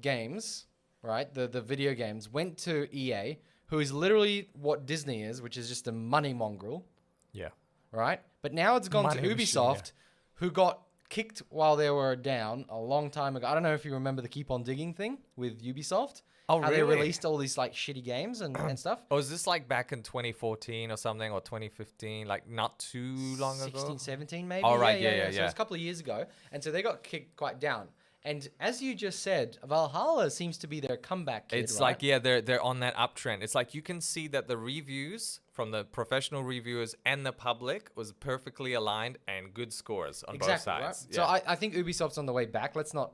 Games, right, the video games, went to EA, who is literally what Disney is, which is just a money mongrel, Yeah. right? But now it's gone Money to machine, Ubisoft, who got kicked while they were down a long time ago. I don't know if you remember the Keep On Digging thing with Ubisoft. Oh, how they really? released all these like shitty games and stuff. Oh, is this like back in 2014 or something, or 2015? Like not too long ago? 16, 17 maybe. Oh, right, yeah. So it's a couple of years ago. And so they got kicked quite down. And as you just said, Valhalla seems to be their comeback kid, It's right? like, yeah, they're on that uptrend. It's like you can see that the reviews from the professional reviewers and the public was perfectly aligned and good scores on both sides. Right? Yeah. So I think Ubisoft's on the way back. Let's not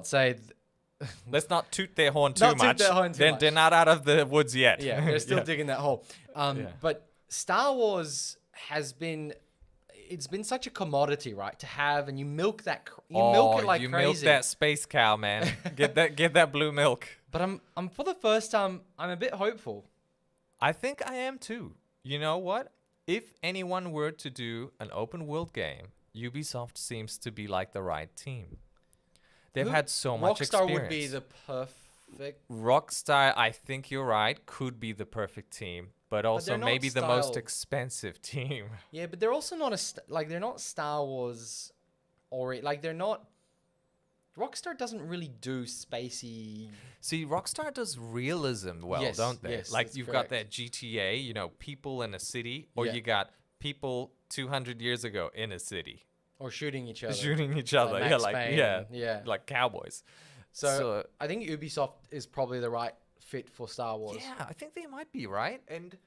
say Let's not toot their horn Not too toot much. their horn too much. They're not out of the woods yet. yeah, they're still Yeah. digging that hole. Yeah. But Star Wars has been, it's been such a commodity, right? To have, and you milk that. You milk it like you crazy. milk that space cow, man. Get that blue milk. But I'm for the first time, I'm a bit hopeful. I think I am too. You know what? If anyone were to do an open world game, Ubisoft seems to be like the right team. They've had so much experience. Rockstar would be the perfect. Rockstar, I think you're right, could be the perfect team, but also they're not maybe the most styled. expensive team. Yeah, but they're also not they're not Star Wars, or like they're not. Rockstar doesn't really do spacey. See, Rockstar does realism well, Yes, don't they? yes, Like that's you've correct. got that GTA, you know, people in a city, or Yeah. you got people 200 years ago in a city Or shooting each other. shooting each other. Max Yeah, like Payne, yeah. like cowboys. So I think Ubisoft is probably the right fit for Star Wars. Yeah, I think they might be right. And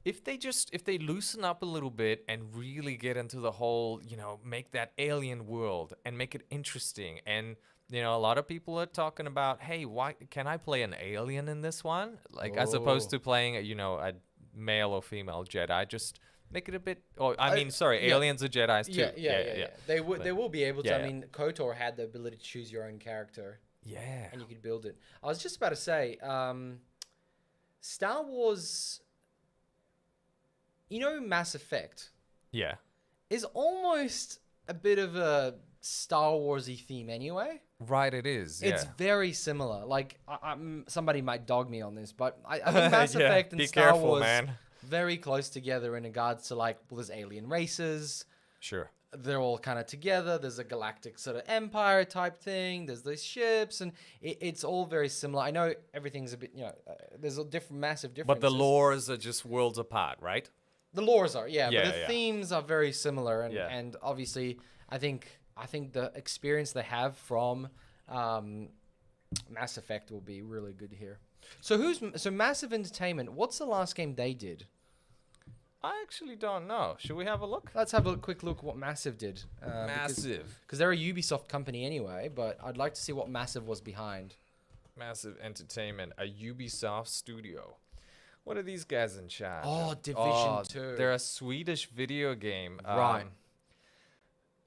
if they loosen up a little bit and really get into the whole, you know, make that alien world and make it interesting. And you know, a lot of people are talking about, hey, why can I play an alien in this one? Like as opposed to playing, you know, a male or female Jedi. Just make it a bit. Oh, I mean, sorry, yeah. aliens are Jedis too. Yeah. They will be able to. Yeah, I yeah. mean, KOTOR had the ability to choose your own character, Yeah. and you could build it. I was just about to say, Star Wars. You know, Mass Effect Yeah. is almost a bit of a Star Warsy theme anyway. Right, it is. Yeah. It's very similar. Like, somebody might dog me on this, but I think Mass Yeah, Effect and be Star careful, Wars man. very close together in regards to like, well, there's alien races. Sure. They're all kind of together. There's a galactic sort of empire type thing. There's these ships, and it's all very similar. I know everything's a bit, you know, there's a massive difference. But the lores are just worlds apart, right? The lores are, yeah, Yeah, but the yeah. themes are very similar, and, Yeah. and obviously, I think the experience they have from Mass Effect will be really good here. So Massive Entertainment? What's the last game they did? I actually don't know. Should we have a look? Let's have a quick look at what Massive did. Massive. Because they're a Ubisoft company anyway, but I'd like to see what Massive was behind. Massive Entertainment, a Ubisoft studio. What are these guys in charge? Oh, of? Division 2. They're a Swedish video game. Right.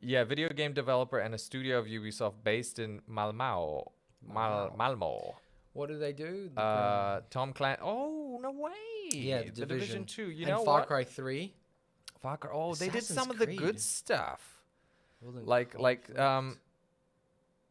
Yeah, video game developer and a studio of Ubisoft based in Malmö. Malmö. What do they do? Tom Clancy. Oh, no way. Yeah, the Division 2. You and know Far what? Cry 3. Far Cry. Oh, they did Assassin's some of the Creed. good stuff. Golden Like Conflict.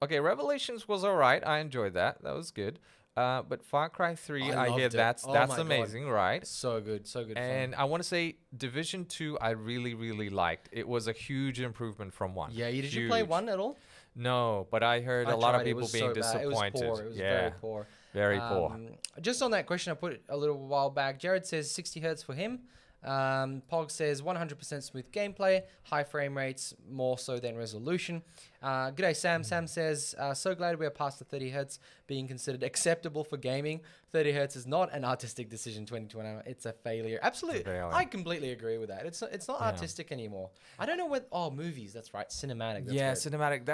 okay, Revelations was all right. I enjoyed that. That was good. But Far Cry 3, I I hear loved it. that's Oh my God. amazing, right? So good fun. And I want to say Division 2 I really, really liked. It was a huge improvement from 1. Yeah, did you play Huge. 1 at all? No, but I heard I a lot of tried. It people was being so bad. disappointed. It was poor. It was yeah, very poor. very poor. Just on that question, I put it a little while back. Jared says 60 hertz for him. Pog says 100% smooth gameplay, high frame rates, more so than resolution. G'day, Sam. Sam says, so glad we are past the 30 hertz being considered acceptable for gaming. 30 hertz is not an artistic decision 2021. It's a failure. Absolutely. failure. I completely agree with that. It's not artistic anymore. I don't know what, movies. That's right. Cinematic. That's Yeah, right. cinematic.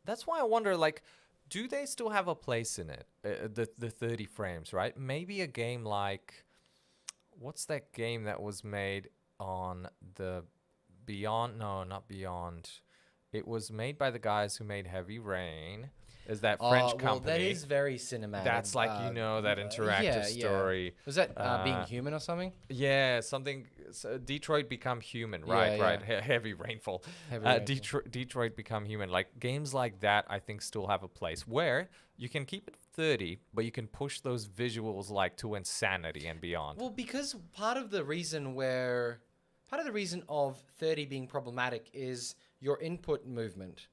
That's why I wonder, like, do they still have a place in it? The 30 frames, right? Maybe a game like, what's that game that was made on the Beyond? No, not Beyond. It was made by the guys who made Heavy Rain. Is that French company? Well, that is very cinematic. That's like, that interactive yeah. story. Was that Being Human or something? Yeah, something. Detroit Become Human, right? Yeah, right. Heavy Rainfall. Heavy Rainfall. Detroit Become Human. Like games like that, I think still have a place where you can keep it 30, but you can push those visuals like to insanity and beyond. Well, because part of the reason of 30 being problematic is your input movement.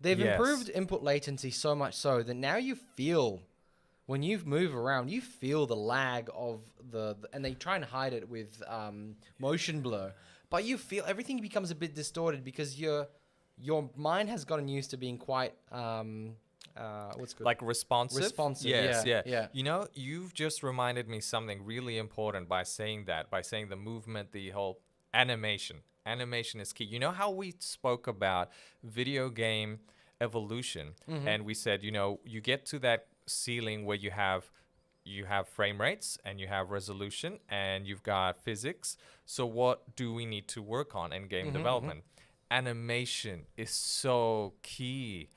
They've Yes. improved input latency so much so that now you feel, when you move around, you feel the lag of and they try and hide it with motion blur, but you feel everything becomes a bit distorted because your mind has gotten used to being quite what's good, Like responsive? Responsive, Yes, yeah. You know, you've just reminded me something really important by saying the movement, the whole animation. Animation is key. You know how we spoke about video game evolution, and we said, you get to that ceiling where you have you have frame rates and you have resolution and you've got physics. So what do we need to work on in game development? Animation is so key.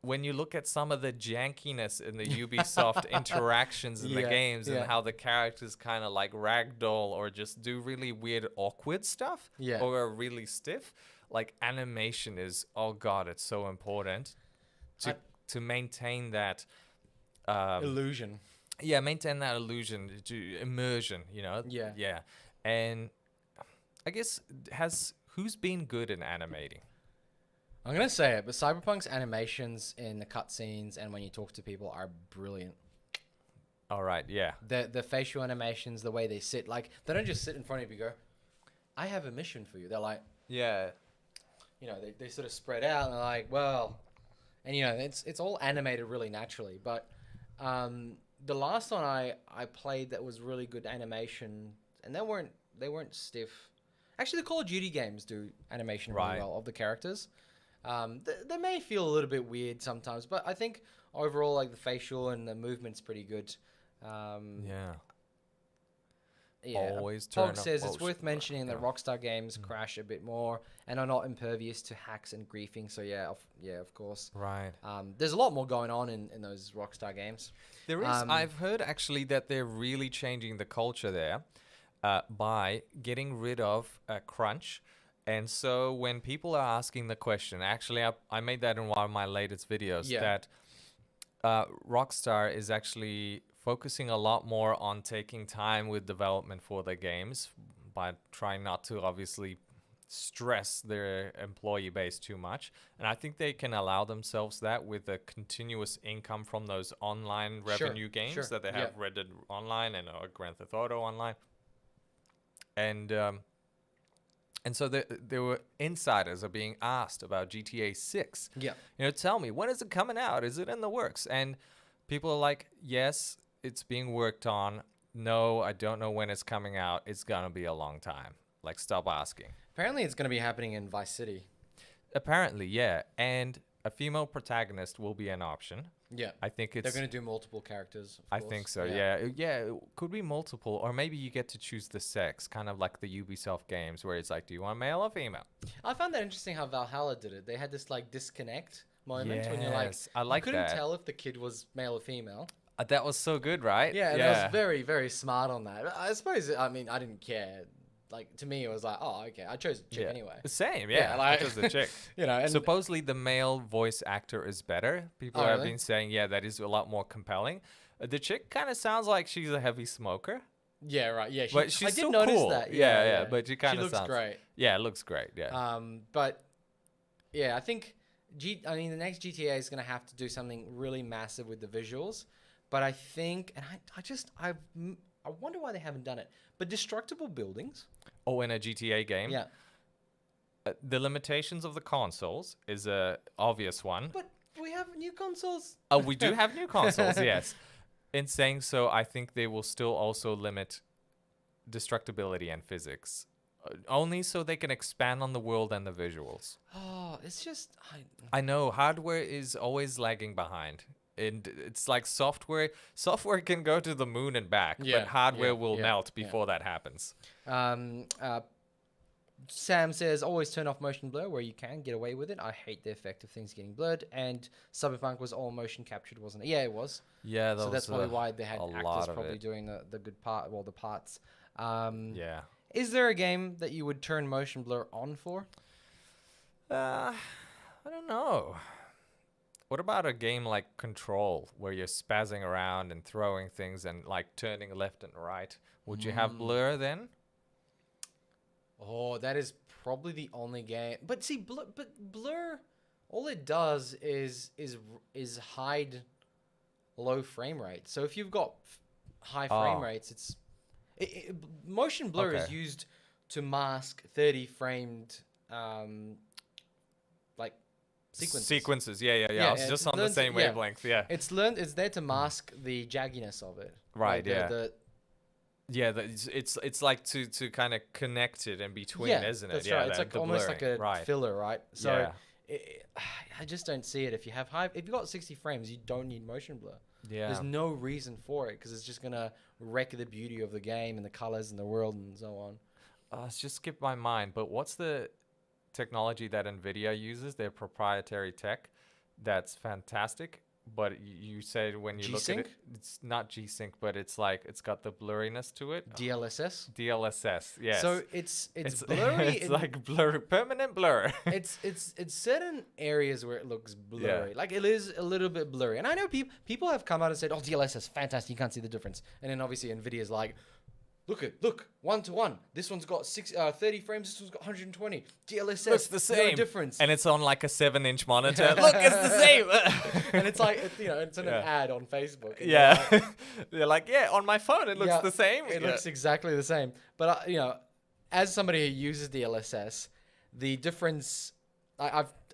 When you look at some of the jankiness in the Ubisoft interactions in the games and how the characters kind of like ragdoll or just do really weird, awkward stuff or are really stiff, like animation is, oh God, it's so important to maintain that illusion. Yeah, maintain that illusion, to immersion, you know? Yeah. Yeah. And I guess, who's been good in animating? I'm going to say it, but Cyberpunk's animations in the cutscenes and when you talk to people are brilliant. All right, yeah. The facial animations, the way they sit, like, they don't just sit in front of you and go, I have a mission for you. They're like, yeah, you know, they sort of spread out and they're like, well, and, you know, it's all animated really naturally. But the last one I played that was really good animation, and they weren't stiff. Actually, the Call of Duty games do animation really well of the characters. They may feel a little bit weird sometimes, but I think overall, like, the facial and the movement's pretty good. yeah. Yeah. Always turn Pog says up it's worth mentioning that Rockstar games crash a bit more and are not impervious to hacks and griefing. So of course. Right. There's a lot more going on in those Rockstar games. There is. I've heard actually that they're really changing the culture there by getting rid of crunch. And so when people are asking the question, actually, I made that in one of my latest videos, that Rockstar is actually focusing a lot more on taking time with development for their games by trying not to obviously stress their employee base too much. And I think they can allow themselves that with a continuous income from those online revenue games that they have, Red Dead Online and Grand Theft Auto Online. And so there were insiders are being asked about GTA 6. Yeah. You know, tell me, when is it coming out? Is it in the works? And people are like, yes, it's being worked on. No, I don't know when it's coming out. It's going to be a long time. Like, stop asking. Apparently, it's going to be happening in Vice City. Apparently, yeah. And a female protagonist will be an option. Yeah. I think they're going to do multiple characters. I think so, yeah. Yeah, it could be multiple. Or maybe you get to choose the sex, kind of like the Ubisoft games where it's like, do you want male or female? I found that interesting how Valhalla did it. They had this, like, disconnect moment when you're like, I like you couldn't that. tell if the kid was male or female. That was so good, right? Yeah, and that was very, very smart on that. I suppose, I mean, I didn't care. Like, to me, it was like, oh, okay, I chose a chick anyway. Same, I chose the chick. You know, and supposedly the male voice actor is better. People have been saying, that is a lot more compelling. The chick kind of sounds like she's a heavy smoker. Yeah, right. Yeah, but she's I did so notice cool. that. Yeah. But she kind of looks great. Yeah, it looks great. Yeah. But yeah, I think the next GTA is going to have to do something really massive with the visuals. But I think, and I wonder why they haven't done it. But destructible buildings. Oh, in a GTA game? Yeah. The limitations of the consoles is a obvious one. But we have new consoles. Oh, we do have new consoles, yes. In saying so, I think they will still also limit destructibility and physics. Only so they can expand on the world and the visuals. Oh, it's just... I know, hardware is always lagging behind. And it's like software can go to the moon and back, but hardware will melt before that happens. Sam says, always turn off motion blur where you can, get away with it. I hate the effect of things getting blurred. And Cyberpunk was all motion captured, wasn't it? Yeah, it was. Yeah, so that's probably why they had actors probably doing the good part, well, the parts. Yeah. Is there a game that you would turn motion blur on for? I don't know. What about a game like Control, where you're spazzing around and throwing things and like turning left and right? Would you have blur then? Oh, that is probably the only game. But see, blur, all it does is hide low frame rate. So if you've got high frame rates, motion blur is used to mask 30 framed like sequences. Yeah. I was just on the same wavelength. Yeah. It's there to mask the jagginess of it. Right. Like it's like to kind of connect it in between, isn't it? That's right. It's like almost like a filler, right? So I I just don't see it. If you've got 60 frames, you don't need motion blur. Yeah. There's no reason for it because it's just gonna wreck the beauty of the game and the colors and the world and so on. It's just skipped my mind. But what's the technology that Nvidia uses? Their proprietary tech. That's fantastic. But you said when you look at it, G-Sync? it's not G-Sync, but it's like it's got the blurriness to it. DLSS. DLSS, yes. So it's blurry. It's like blur, permanent blur. it's certain areas where it looks blurry. Like it is a little bit blurry. And I know people have come out and said, "Oh, DLSS, fantastic! You can't see the difference." And then obviously Nvidia's like, Look, 1-to-1. This one's got 30 frames. This one's got 120. DLSS, Looks the same. no difference." And it's on like a 7-inch monitor. Look, it's the same. And it's like, it's an ad on Facebook. And Yeah. you're like, They're like, yeah, on my phone, it looks yeah, the same. It Yeah. looks exactly the same. But, as somebody who uses DLSS, the difference...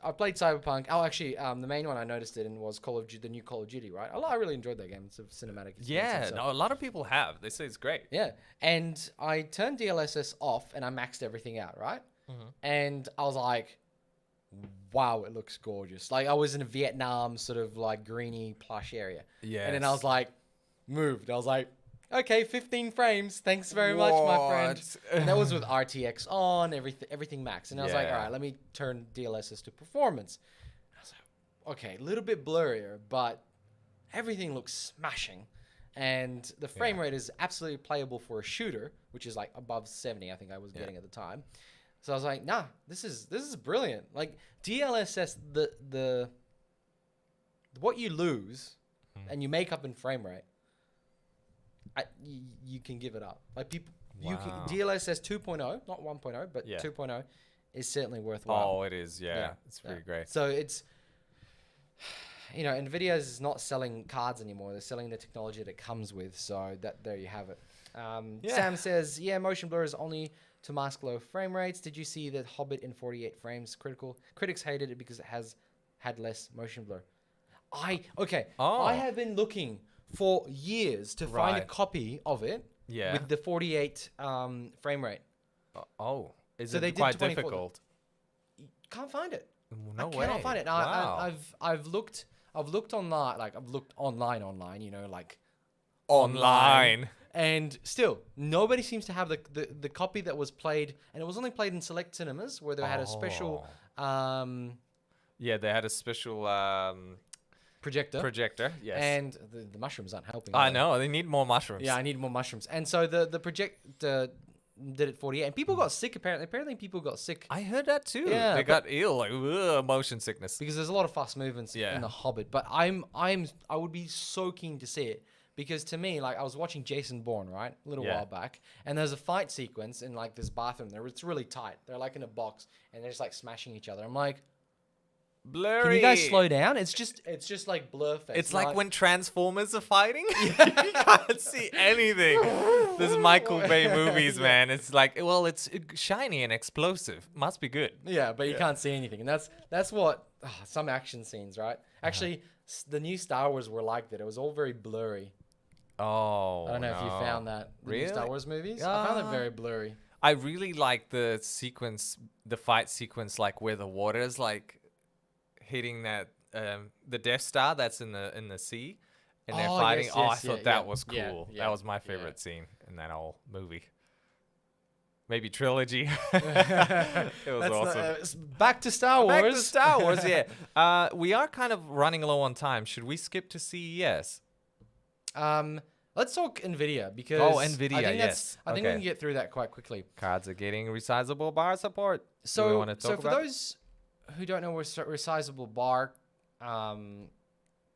I've played Cyberpunk. Oh, actually, the main one I noticed it in was the new Call of Duty, right? I really enjoyed that game. It's a cinematic experience. Yeah, and stuff. no, a lot of people have. They say it's great. Yeah. And I turned DLSS off and I maxed everything out, right? Mm-hmm. And I was like, wow, it looks gorgeous. Like I was in a Vietnam sort of like greeny plush area. Yeah. And then I was like, moved. I was like, okay, 15 frames. Thanks very much, my friend. And that was with RTX on, everything max. And I was like, all right, let me turn DLSS to performance. And I was like, okay, a little bit blurrier, but everything looks smashing. And the frame rate is absolutely playable for a shooter, which is like above 70, I think I was getting at the time. So I was like, nah, this is brilliant. Like DLSS, the what you lose and you make up in frame rate, you can give it up. Like people, you can DLSS 2.0, not 1.0, but 2.0 is certainly worthwhile. Oh, it is. Yeah. It's pretty great. So it's, Nvidia is not selling cards anymore. They're selling the technology that it comes with. So there you have it. Sam says, motion blur is only to mask low frame rates. Did you see that Hobbit in 48 frames? Critics hated it because it had less motion blur. I have been looking for years to find a copy of it with the 48 frame rate. Is So they it did quite 24. difficult? Can't find it. No I way. cannot find it. Now, Wow. I've looked online, I've looked online, like Online. and still nobody seems to have the copy that was played, and it was only played in select cinemas where they had a special Yeah, they had a special projector, yes. and the mushrooms aren't helping. I know, they need more mushrooms. Yeah, I need more mushrooms. And so the projector did it 48, and people got sick. Apparently people got sick I heard that too. Yeah, They got ill, like motion sickness. because there's a lot of fast movements in the Hobbit. But I would be so keen to see it, because to me, like, I was watching Jason Bourne, right, a little while back, and there's a fight sequence in like this bathroom there. It's really tight. They're like in a box and they're just like smashing each other. I'm like, Blurry. can you guys slow down? It's just like blur face. It's like when Transformers are fighting. You can't see anything. There's Michael Bay movies, man. It's like, well, it's shiny and explosive. Must be good. Yeah, but you can't see anything, and that's what some action scenes, right? Actually, the new Star Wars were like that. It was all very blurry. Oh, I don't know if you found that. The new Star Really? Wars movies. I found it very blurry. I really like the fight sequence, like where the water is like hitting that the Death Star that's in the sea, and they're fighting. Yes, I yes, thought yeah, that yeah, was cool. yeah, That was my yeah. favorite scene in that whole movie. Maybe trilogy. It was awesome. Back to Star Wars. Back to Star Wars, yeah. We are kind of running low on time. Should we skip to CES? Let's talk Nvidia, because Nvidia, I think yes. I think we Okay. can get through that quite quickly. Cards are getting resizable bar support. Do we So, want to talk for about? those who don't know what resizable bar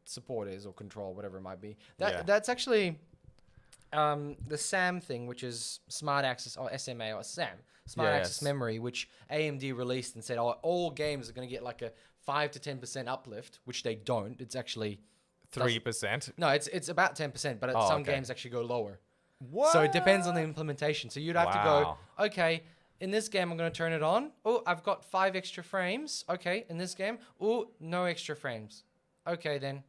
support is, or control, whatever it might be, that's actually the SAM thing, which is Smart Access, or SMA, or SAM, Smart Access Memory, which AMD released and said, all games are going to get like a 5 to 10% uplift, which they don't. It's actually 3%. no, it's about 10%, but some games actually go lower. What? So it depends on the implementation. So you'd have to Wow. go, okay, in this game I'm going to turn it on. Oh, I've got 5 extra frames. Okay, in this game, oh, no extra frames. Okay, then.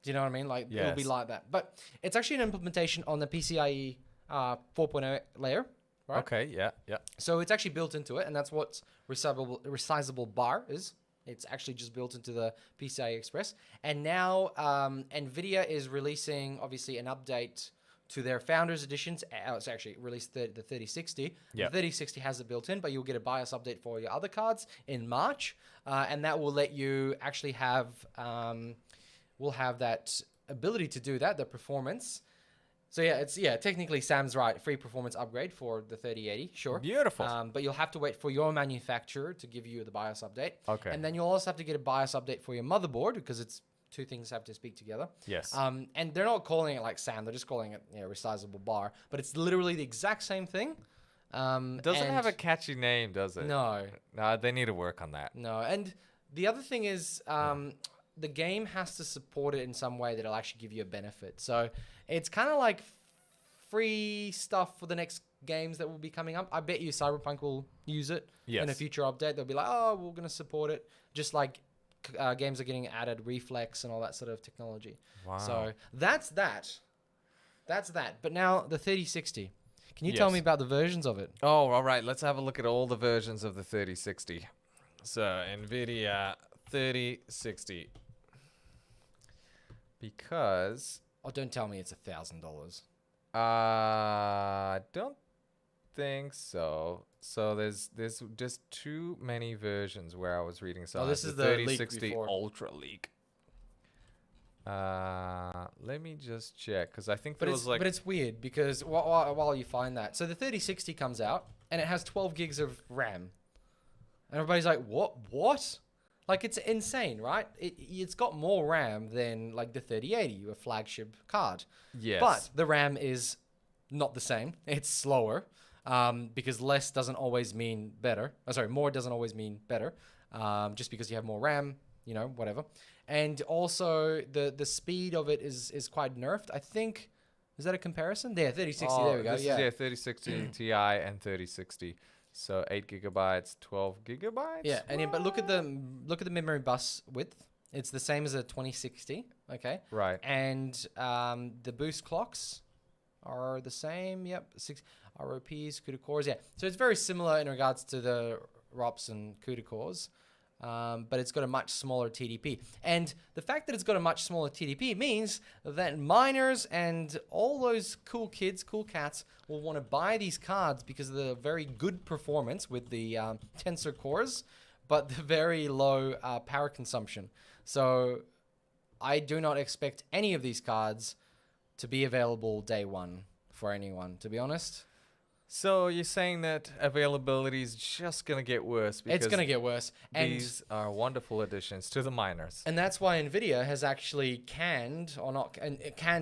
Do you know what I mean? Like, it'll be Yes. like that. But it's actually an implementation on the PCIe 4.0 layer, right? Okay, yeah. So it's actually built into it, and that's what resizable bar is. It's actually just built into the PCI Express. And now NVIDIA is releasing, obviously, an update to their Founders Editions. It's actually released the 3060. Yep. The 3060 has it built in, but you'll get a BIOS update for your other cards in March. And that will let you actually have, will have that ability to do that, the performance. So technically Sam's right. Free performance upgrade for the 3080, sure. Beautiful. But you'll have to wait for your manufacturer to give you the BIOS update. Okay. And then you'll also have to get a BIOS update for your motherboard because it's two things have to speak together. Yes. And they're not calling it like Sam. They're just calling it resizable bar. But it's literally the exact same thing. Doesn't have a catchy name, does it? No. No, they need to work on that. No. And the other thing is the game has to support it in some way that'll actually give you a benefit. So it's kind of like free stuff for the next games that will be coming up. I bet you Cyberpunk will use it in a future update. They'll be like, oh, we're going to support it. Just like games are getting added reflex and all that sort of technology. Wow. So that's that. But now the 3060. Can you tell me about the versions of it? Oh, all right. Let's have a look at all the versions of the 3060. So NVIDIA 3060. Because... Oh, don't tell me it's $1,000. Don't think so. So there's just too many versions where I was reading. So this is the 3060 leak before. Ultra leak. Let me just check because I think there was like. But it's weird because while you find that, so the 3060 comes out and it has 12 gigs of RAM, and everybody's like, what? Like, it's insane, right? It's got more RAM than like the 3080, a flagship card. Yes. But the RAM is not the same. It's slower because less doesn't always mean better. More doesn't always mean better. Just because you have more RAM, whatever. And also the speed of it is quite nerfed. I think, is that a comparison? There, 3060, there we go. This is 3060 Ti and 3060. So 8 gigabytes, 12 gigabytes. Yeah, but look at the memory bus width. It's the same as a 2060. Okay. Right. And the boost clocks are the same. Yep. 6 ROPs, CUDA cores. Yeah. So it's very similar in regards to the ROPs and CUDA cores. But it's got a much smaller TDP. And the fact that it's got a much smaller TDP means that miners and all those cool kids, cool cats, will want to buy these cards because of the very good performance with the tensor cores, but the very low power consumption. So I do not expect any of these cards to be available day one for anyone, to be honest. So you're saying that availability is just going to get worse because it's going to get worse. These are wonderful additions to the miners. And that's why NVIDIA has actually canned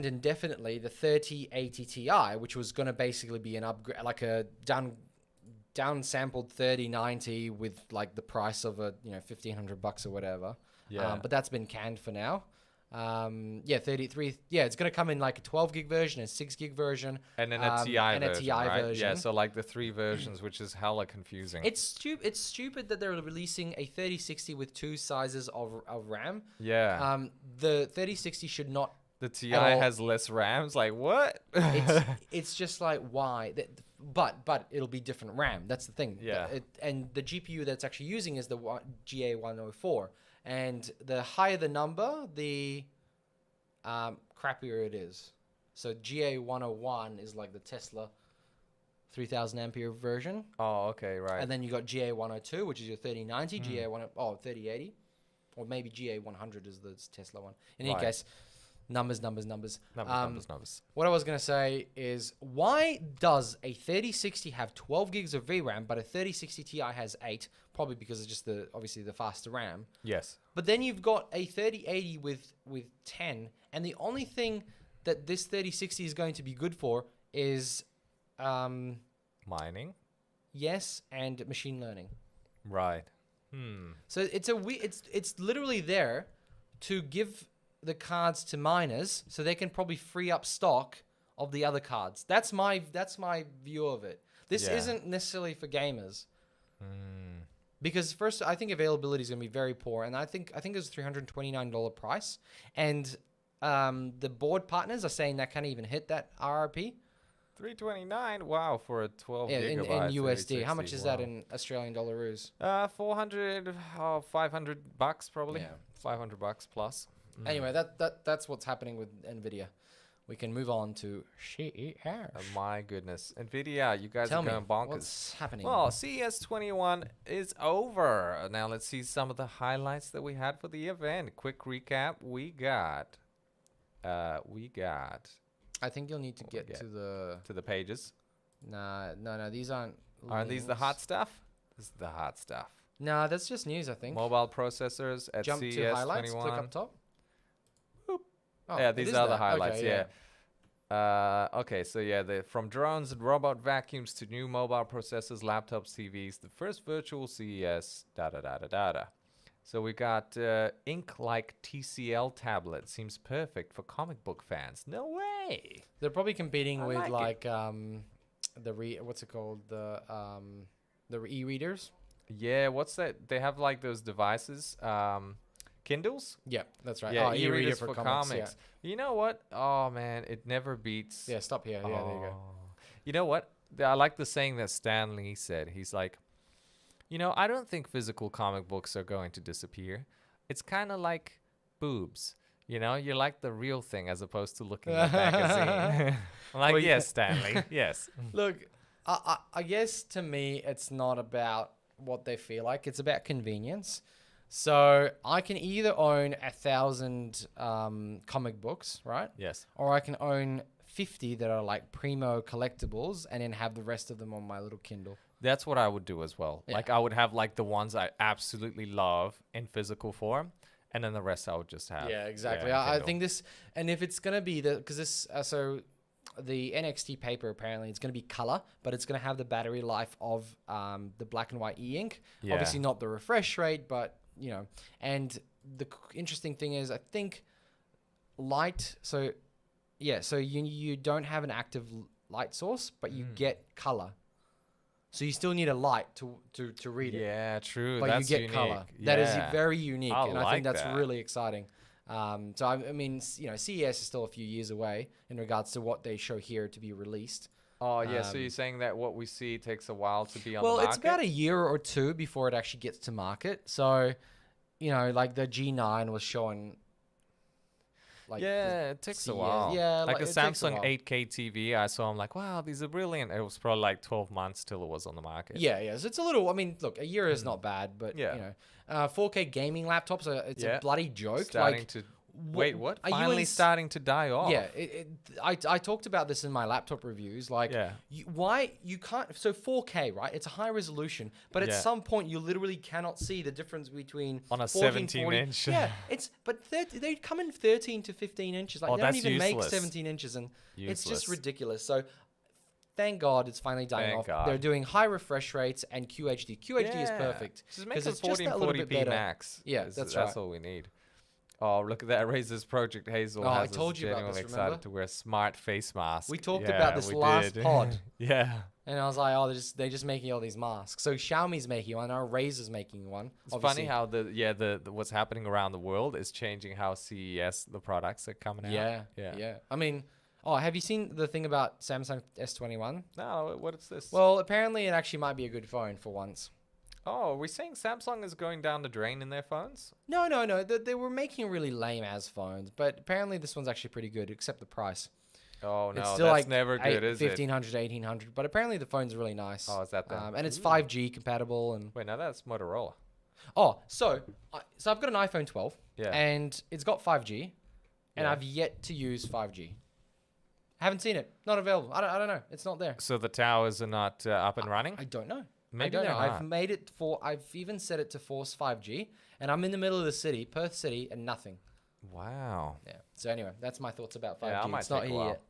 indefinitely the 3080 Ti, which was going to basically be an upgrade, like a downsampled 3090 with like the price of a $1,500 or whatever. Yeah. But that's been canned for now. 33. Yeah, it's gonna come in like a 12 gig version, a 6 gig version, and then a TI and version, a TI right? version. Yeah, so like the 3 versions, which is hella confusing. It's stupid that they're releasing a 3060 with 2 sizes of RAM. Yeah. The 3060 should not. The TI has less RAMs. Like what? It's just like why? But it'll be different RAM. That's the thing. Yeah. And the GPU that's actually using is the GA104. And the higher the number, the crappier it is. So GA101 is like the Tesla 3000 ampere version. Oh, okay, right. And then you got GA102, which is your 3090, GA3080, or maybe GA100 is the Tesla one. In any case, numbers. Numbers. What I was going to say is, why does a 3060 have 12 gigs of VRAM, but a 3060 Ti has 8? Probably because it's just obviously the faster RAM. Yes. But then you've got a 3080 with 10, and the only thing that this 3060 is going to be good for is mining. Yes, and machine learning. Right. So it's literally there to give the cards to miners so they can probably free up stock of the other cards. That's my view of it. This isn't necessarily for gamers. Because first, I think availability is going to be very poor, and I think it's $329 price, and the board partners are saying that can't even hit that RRP. $329. Wow, for a 12 Yeah, in gigabyte USD. How much 3060, is that wow. in Australian dollaroos? 400, $500 probably. Yeah. $500 plus. Anyway, that's what's happening with Nvidia. We can move on to CES. My goodness. Nvidia, you guys Tell are me going bonkers. what's happening. Well, CES 21 is over. Now let's see some of the highlights that we had for the event. Quick recap. We got. I think you'll need to get to the pages. No. These aren't. Are these the links. hot stuff? This is the hot stuff. Nah, that's just news. I think. Mobile processors at Jump CES to highlights. 21. Click up top. Boop. Oh, Yeah, it these is are the that. highlights. Okay, Okay, so yeah, from drones and robot vacuums to new mobile processors, laptops, TVs, the first virtual CES, So we got ink-like TCL tablet. Seems perfect for comic book fans. No way. They're probably competing I with like what's it called, the e-readers. Yeah, what's that? They have like those devices, Kindles. Yeah, that's right. Yeah, oh, e-readers for comics. Yeah. You know what? Oh man, it never beats. Yeah, stop here. Yeah, there you go. You know what? I like the saying that Stan Lee said. He's like, I don't think physical comic books are going to disappear. It's kind of like boobs. You like the real thing as opposed to looking at a magazine. I'm like, Well, yes, Stanley, yes. Look, I guess to me, it's not about what they feel like. It's about convenience. So I can either own 1,000 comic books, right? Yes. Or I can own 50 that are like primo collectibles and then have the rest of them on my little Kindle. That's what I would do as well. Yeah. Like I would have like the ones I absolutely love in physical form, and then the rest I would just have. Yeah, exactly. in I Kindle. think this, and if it's going to be because this, so the NXT paper apparently it's going to be color, but it's going to have the battery life of the black and white e-ink. Yeah. Obviously not the refresh rate, but and the interesting thing is I think light. So yeah, so you don't have an active light source, but you get color. So you still need a light to read it. Yeah, true. But That's you get unique. color. That is Yeah. very unique, I and I like think that's that. really exciting. So I mean, CES is still a few years away in regards to what they show here to be released. Oh yeah, so you're saying that what we see takes a while to be on the Well, market? it's about a year or two before it actually gets to market. So, like the G9 was showing. Like yeah, it takes a CES. while. Yeah, like a it takes a Samsung while. 8K TV, I saw. I'm like, wow, these are brilliant. It was probably like 12 months till it was on the market. Yeah. So it's a little. I mean, look, a year is not bad, but Yeah. 4K gaming laptops. It's a bloody joke. Starting like, to wait, what? are you Finally starting to die off. Yeah, I talked about this in my laptop reviews. Like, Yeah. why you can't? So 4K, right? It's a high resolution, but at Yeah. some point you literally cannot see the difference between On a 1440 17-inch. Yeah, they come in 13 to 15 inches. Like Oh, they don't that's even make useless. 17 inches, and it's just Useless. ridiculous. So. Thank God it's finally dying Thank off. God. They're doing high refresh rates and QHD. QHD is Yeah. perfect. Just make 'cause it it's just that little bit 1440p better. max. Yeah, is- that's That's right. all we need. Oh, look at that. Razer's Project Hazel Oh, I has us told you about genuinely this, excited remember? to wear smart face masks. We talked Yeah, about this we last did. pod. Yeah. And I was like, oh, they're just making all these masks. So Xiaomi's making one, our Razer's making one. It's obviously. funny how the what's happening around the world is changing how CES the products are coming out. Yeah. I mean, have you seen the thing about Samsung S21? No, what is this? Well, apparently it actually might be a good phone for once. Oh, are we saying Samsung is going down the drain in their phones? No. They were making really lame ass phones, but apparently this one's actually pretty good, except the price. Oh no, It's still that's like never good, is it? 1,500 to 1,800, but apparently the phone's really nice. Oh, is that the? And it's 5G compatible and. Wait, no, that's Motorola. Oh, so I've got an iPhone 12, Yeah. and it's got 5G, and Yeah. I've yet to use 5G. Haven't seen it. Not available. I don't know. It's not there. So the towers are not up and running? I don't know. Maybe I don't they're know. not. I've made it I've even set it to force 5G, and I'm in the middle of the city, Perth City, and nothing. Wow. Yeah. So anyway, that's my thoughts about 5G. Yeah, I might it's not take a here while. yet.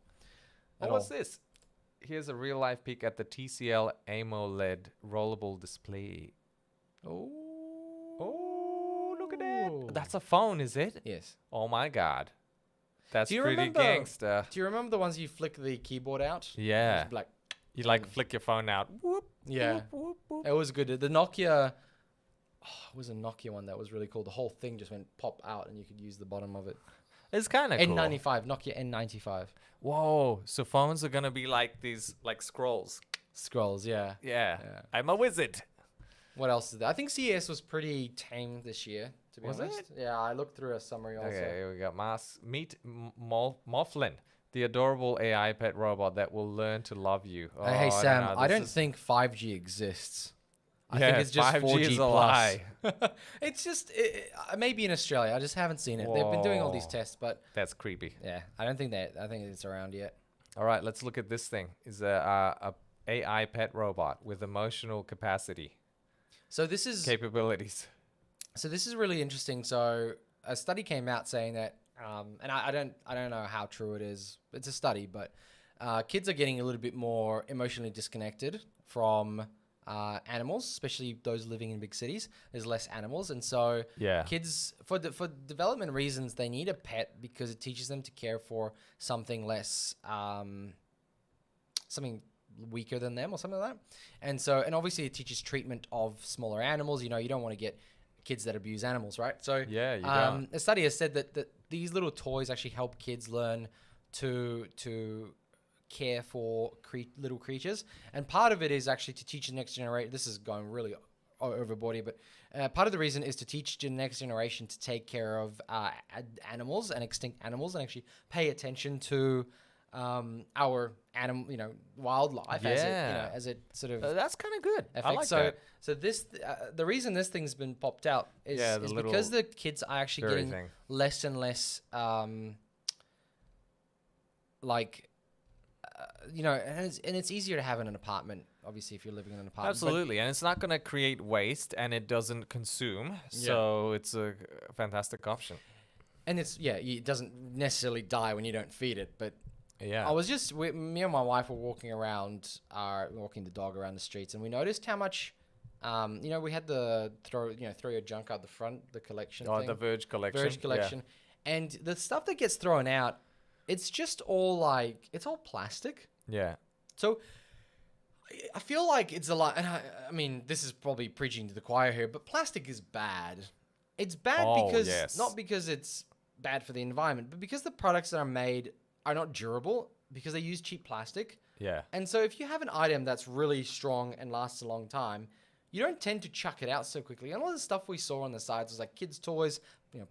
Oh, at what's all. this? Here's a real life peek at the TCL AMOLED rollable display. Oh. Oh, look at that. That's a phone, is it? Yes. Oh my God. That's Do you pretty remember- gangster. Do you remember the ones you flick the keyboard out? Yeah. It's like, You like flick your phone out. Whoop. yeah. Whoop, whoop. It was good. The Nokia. It was a Nokia one that was really cool. The whole thing just went pop out, and you could use the bottom of it. It's kind of cool. N95, Nokia N95. Whoa! So phones are gonna be like these, like scrolls. Scrolls, yeah. Yeah. Yeah. I'm a wizard. What else is there? I think CES was pretty tame this year, to be Was honest. it? Yeah, I looked through a summary also. Okay, here we got Meet Mofflin, the adorable AI pet robot that will learn to love you. Oh, Hey Sam, know, I this don't is- think 5G exists. I Yeah, think it's just 5G 4G is a plus. lie. It's just maybe in Australia. I just haven't seen it. They've been doing all these Whoa. tests, but That's creepy. yeah, I don't think that. I think it's around yet. All right, let's look at this thing. Is a AI pet robot with emotional capacity, So this is capabilities. really interesting. So a study came out saying that, and I don't know how true it is. It's a study, but kids are getting a little bit more emotionally disconnected from animals, especially those living in big cities. There's less animals, and so Yeah. kids for development reasons they need a pet because it teaches them to care for something less, something weaker than them or something like that. And so, and obviously it teaches treatment of smaller animals. You know, you don't want to get kids that abuse animals, right? So Yeah, you don't. a study has said that these little toys actually help kids learn to care for little creatures, and part of it is actually to teach the next generation. This is going really overboard here, but part of the reason is to teach the next generation to take care of animals and extinct animals, and actually pay attention to our wildlife Yeah. as it sort of That's kind of good. I affects. like So that. so this the reason this thing's been popped out is, Yeah, the is little because the kids are actually furry getting thing. less and less and it's easier to have in an apartment, obviously, if you're living in an apartment. But Absolutely, and it's not going to create waste, and it doesn't consume, so it's a fantastic option. and it doesn't necessarily die when you don't feed it. But Yeah. I was just me and my wife were walking the dog around the streets, and we noticed how much, we had the throw your junk out the front, the collection thing. the Verge collection. Verge collection, and the stuff that gets thrown out, it's just all it's all plastic. Yeah. So I feel like it's a lot, and I mean, this is probably preaching to the choir here, but plastic is bad. It's bad because not because it's bad for the environment, but because the products that are made are not durable because they use cheap plastic. Yeah. And so if you have an item that's really strong and lasts a long time, you don't tend to chuck it out so quickly. And all the stuff we saw on the sides was like kids' toys,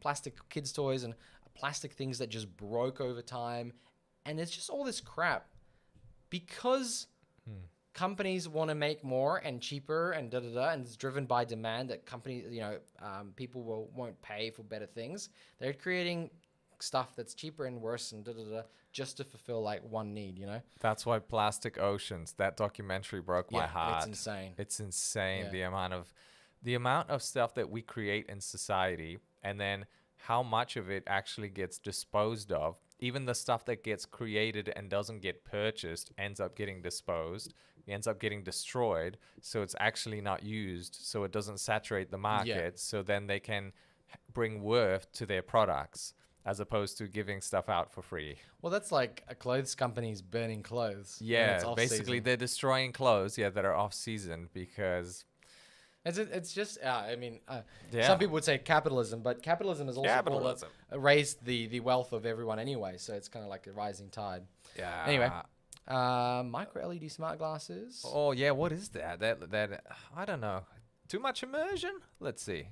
plastic kids' toys and plastic things that just broke over time. And it's just all this crap because companies want to make more and cheaper and and it's driven by demand that companies, people won't pay for better things. They're creating stuff that's cheaper and worse and just to fulfill one need, That's why Plastic Oceans, that documentary broke my heart. It's insane. It's insane Yeah. the amount of stuff that we create in society, and then how much of it actually gets disposed of. Even the stuff that gets created and doesn't get purchased ends up getting disposed, ends up getting destroyed, so it's actually not used, so it doesn't saturate the market, so then they can bring worth to their products as opposed to giving stuff out for free. Well, that's like a clothes company's burning clothes. when Yeah, it's off basically season. they're destroying clothes, that are off season because It's just, Yeah. some people would say capitalism, but capitalism is also Capitalism. raised the wealth of everyone anyway, so it's kind of like a rising tide. yeah. Anyway, micro LED smart glasses. Oh yeah, what is that? That I don't know. Too much immersion? Let's see.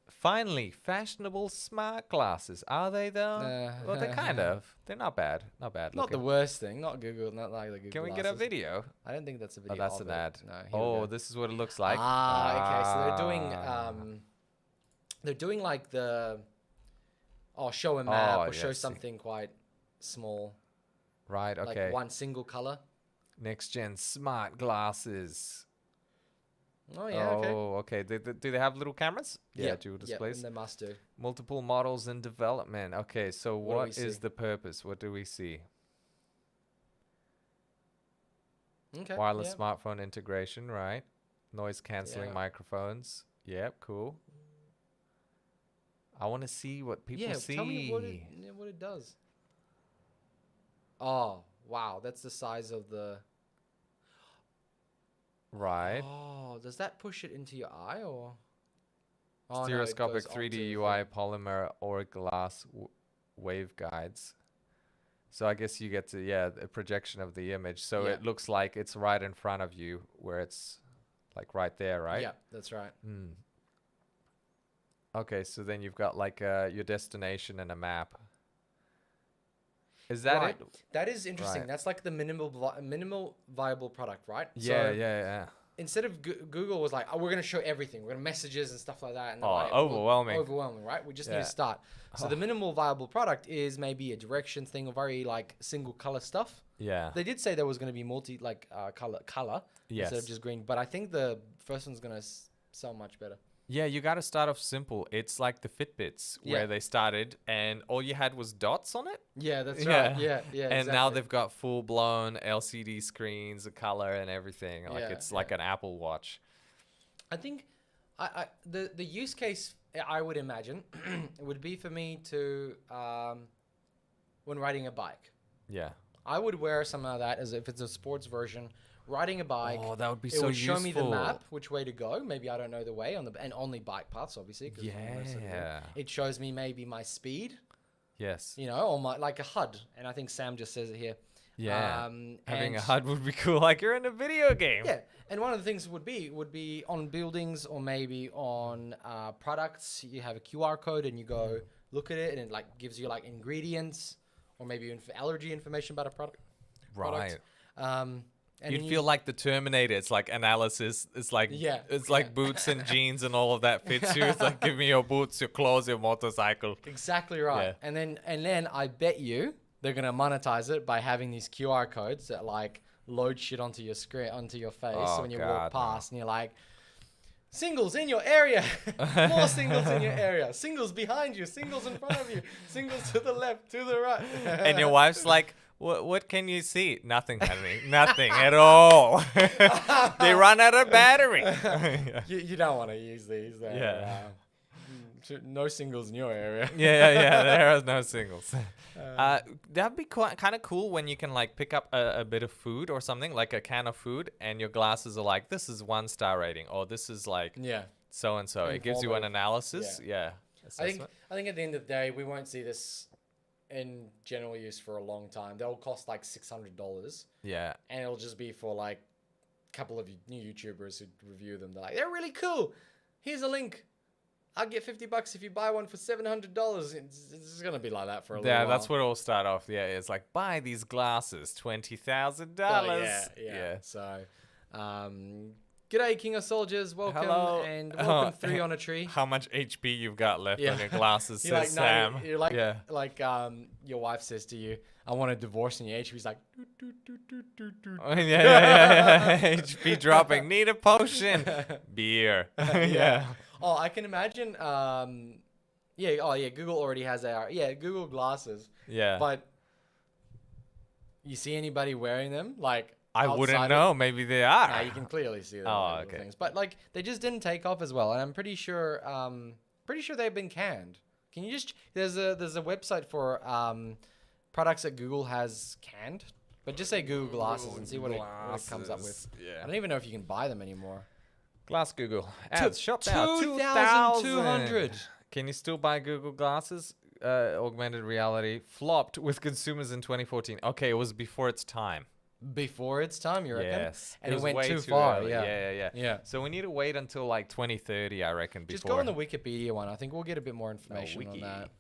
Finally, fashionable smart glasses. Are they though? Well, they're kind of. They're not bad. Not bad. Not the looking. worst thing, not Google, not like the Google Can we get a glasses. video? I don't think that's a video. Oh, that's of an it. ad. No, here we Oh, go. this is what it looks like. Okay. So they're doing like the show a map or yeah, show see. something quite small, Right. Okay. like one single color. Next gen smart glasses. Oh yeah, okay. Oh, okay. Do they have little cameras? Yeah, dual Yep, displays. and they must do. Multiple models in development. Okay, so What do we what is see? the purpose? What do we see? Okay. Wireless yeah. smartphone integration, right? Noise canceling Yeah. microphones. Yep, cool. I want to see what people see. Tell me what it does. Oh wow, that's the size of the. Right. Oh, does that push it into your eye or? Oh, no, it Stereoscopic goes 3D onto the UI thing. polymer or glass waveguides. So I guess you get to, a projection of the image. So Yeah. it looks like it's right in front of you, where it's like right there, right? Yeah, that's right. Mm. Okay, so then you've got like your destination and a map. Is that Right. it? That is interesting. Right. That's like the minimal viable product, right? Yeah, So yeah. instead of Google was like, oh, we're going to show everything. We're going to messages and stuff like that. And they're Oh, like, overwhelming. Overwhelming, right? We just need Yeah. to start. So the minimal viable product is maybe a directions thing or very like single color stuff. Yeah. They did say there was going to be multi like color Yes. instead of just green. But I think the first one's going to sell much better. Yeah, you got to start off simple. It's like the Fitbits where Yeah. they started and all you had was dots on it. Yeah, that's Yeah. right. Yeah, yeah. And now exactly. they've got full blown LCD screens, a color and everything. Like Yeah, it's like an Apple Watch. I think the use case I would imagine would be for me to when riding a bike. Yeah. I would wear some of that as if it's a sports version. Riding a bike. Oh, that would be It so would show me the useful. map, which way to go. Maybe I don't know the way and only bike paths, obviously. 'Cause most of them. Yeah. It shows me maybe my speed, Yes. or my like a HUD. And I think Sam just says it here. Yeah. and- Having a HUD would be cool, like you're in a video game. Yeah, and one of the things would be on buildings or maybe on products. You have a QR code and you go look at it, and it like gives you like ingredients or maybe allergy information about a product. Right. And You'd then feel like the Terminator. It's like analysis. It's like it's like boots and jeans and all of that fits you. It's like give me your boots, your clothes, your motorcycle. Exactly right. Yeah. And then I bet you they're gonna monetize it by having these QR codes that like load shit onto your screen, onto your face. Oh, So when you God, walk past and you're like, singles in your area, more singles in your area, singles behind you, singles in front of you, singles to the left, to the right. And your wife's like, what can you see? Nothing, honey. Nothing at all. They run out of battery. You don't want to use these. Yeah. No singles in your area. Yeah. There are no singles. That'd be kind of cool when you can like pick up a bit of food or something, like a can of food, and your glasses are like, this is 1-star rating, or this is like Yeah. so and so. It gives you an Informative. analysis. Yeah. I think at the end of the day, we won't see this in general use for a long time. They'll cost like $600, Yeah. and it'll just be for like a couple of new YouTubers who review them. They're like, they're really cool. Here's a link. I'll get $50 if you buy one for $700. It's gonna be like that for a little while. Yeah, that's where it'll start off. Yeah, it's like buy these glasses, $20,000. Oh, yeah. So, g'day, King of Soldiers. Welcome Hello. and welcome 3 on a tree. How much HP you've got left Yeah. on your glasses, You're says like, Sam. you're like, yeah. your wife says to you, I want a divorce, and your HP's like, Oh, yeah. HP dropping. Need a potion. Beer. Yeah. Oh, I can imagine. Google already has AR. Yeah, Google glasses. Yeah. But you see anybody wearing them? Like, I outside wouldn't of- know. Maybe they are. Nah, you can clearly see them. Oh, on little okay. things. But like, they just didn't take off as well, and I'm pretty sure they've been canned. Can you just? There's a website for products that Google has canned, but just say Google glasses and see what it comes up with. I Yeah. don't even know if you can buy them anymore. Glass Google. Ads. Shop now. 2,200. Can you still buy Google glasses? Augmented reality flopped with consumers in 2014. Okay, it was before its time. Before its time, you reckon? Yes. And it was went way too far. early. Yeah. Yeah. So we need to wait until like 2030, I reckon. Just before. go on the Wikipedia one. I think we'll get a bit more information on Wiki. that.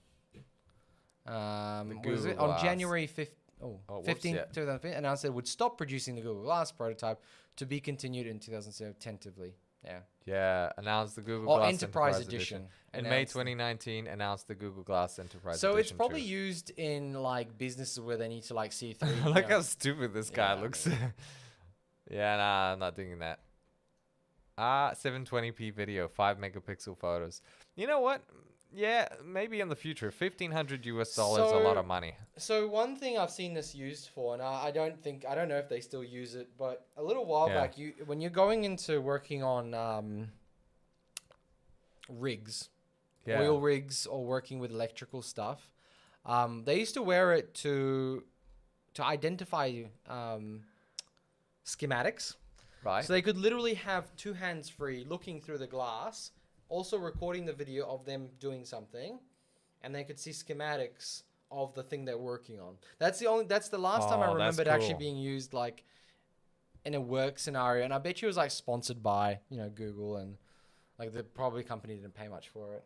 The Was it Google on Glass. January 5th? whoops, 15th, yeah. 2015, announced it would stop producing the Google Glass prototype to be continued in 2007 tentatively. Yeah. Yeah, announced the Google Or Glass Enterprise Edition. In May announced. 2019, announced the Google Glass Enterprise So Edition. it's probably too. used in like businesses where they need to like see through. Look how stupid this guy Yeah, looks. Yeah, nah, I'm not doing that. 720p video, 5 megapixel photos. You know what? Yeah, maybe in the future, $1,500 US is a lot of money. So one thing I've seen this used for, and I don't know if they still use it, but a little while Yeah. back, when you're going into working on rigs, Yeah. oil rigs, or working with electrical stuff, they used to wear it to identify schematics. Right. So they could literally have 2 hands free, looking through the glass, also recording the video of them doing something, and they could see schematics of the thing they're working on. That's the last time I Oh, that's remembered actually cool. being used like in a work scenario, and I bet you it was like sponsored by Google, and like the probably company didn't pay much for it.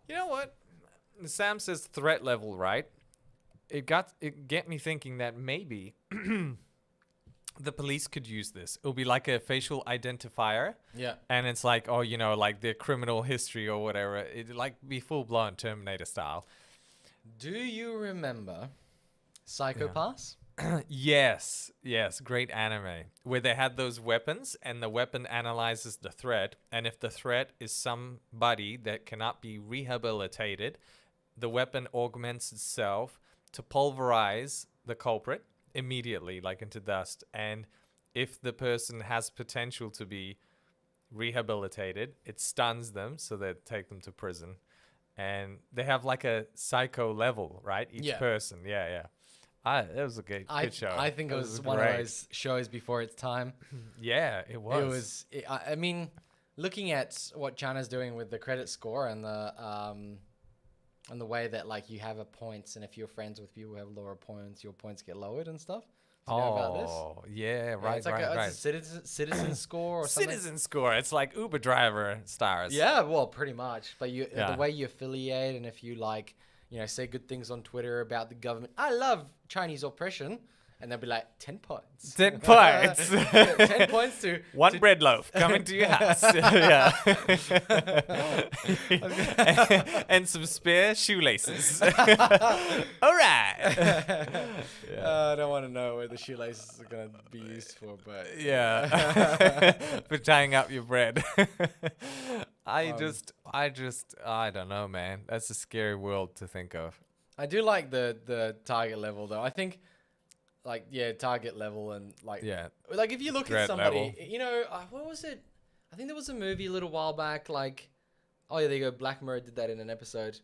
You know what? Sam says threat level, right? It get me thinking that maybe the police could use this. It'll be like a facial identifier. Yeah. And it's like, oh, like their criminal history or whatever. It'd like be full blown Terminator style. Do you remember Psycho Pass? Yes, great anime where they had those weapons and the weapon analyzes the threat, and if the threat is somebody that cannot be rehabilitated, the weapon augments itself to pulverize the culprit immediately, like into dust. And if the person has potential to be rehabilitated, it stuns them, so they take them to prison. And they have like a psycho level, right? Each person, yeah. It was a good show. I think it was one of those shows before its time. Yeah, it was. I mean, looking at what China's doing with the credit score and the way that like you have a points, and if you're friends with people who have lower points, your points get lowered and stuff. Do you know about this? Oh, yeah, right, it's like right. It's a citizen score or something. Citizen score. It's like Uber driver stars. Yeah, well, pretty much. But the way you affiliate, and if you like, say good things on Twitter about the government. I love Chinese oppression. And they'll be like, 10 points. 10 points. 10 points to... One bread loaf coming to your house. Yeah. and some spare shoelaces. All right. I don't want to know where the shoelaces are going to be used for, but... Yeah. For tying up your bread. I don't know, man. That's a scary world to think of. I do like the target level, though. I think... Like, target level and like... Yeah. Like, if you look Threat at somebody... level. What was it? I think there was a movie a little while back, like... Oh, yeah, there you go. Black Mirror did that in an episode.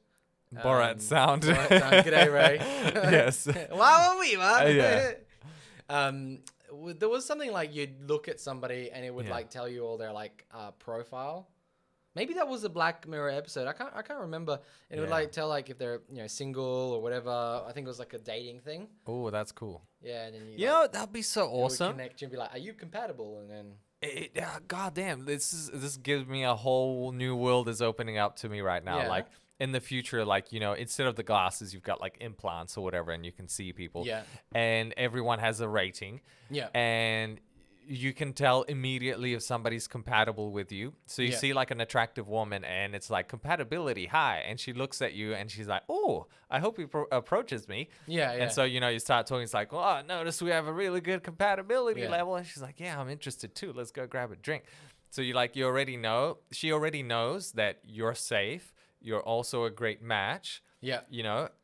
Borat sound. Borat sound. G'day, Ray. Yes. Wow, we yeah. There was something like you'd look at somebody and it would like tell you all their like profile. Maybe that was a Black Mirror episode. I can't remember. And it would like tell like if they're single or whatever. I think it was like a dating thing. Oh, that's cool. Yeah, and then that'd be so awesome. Connect you and be like, "Are you compatible?" And then God damn, this gives me a whole new world is opening up to me right now. Yeah. Like in the future, like instead of the glasses, you've got like implants or whatever, and you can see people. Yeah. And everyone has a rating. Yeah. And you can tell immediately if somebody's compatible with you. So you see like an attractive woman and it's like compatibility high, and she looks at you and she's like, oh, I hope he approaches me. Yeah. And so, you start talking. It's like, well, I noticed we have a really good compatibility level. And she's like, yeah, I'm interested too. Let's go grab a drink. So you already know, she already knows that you're safe. You're also a great match. Yeah.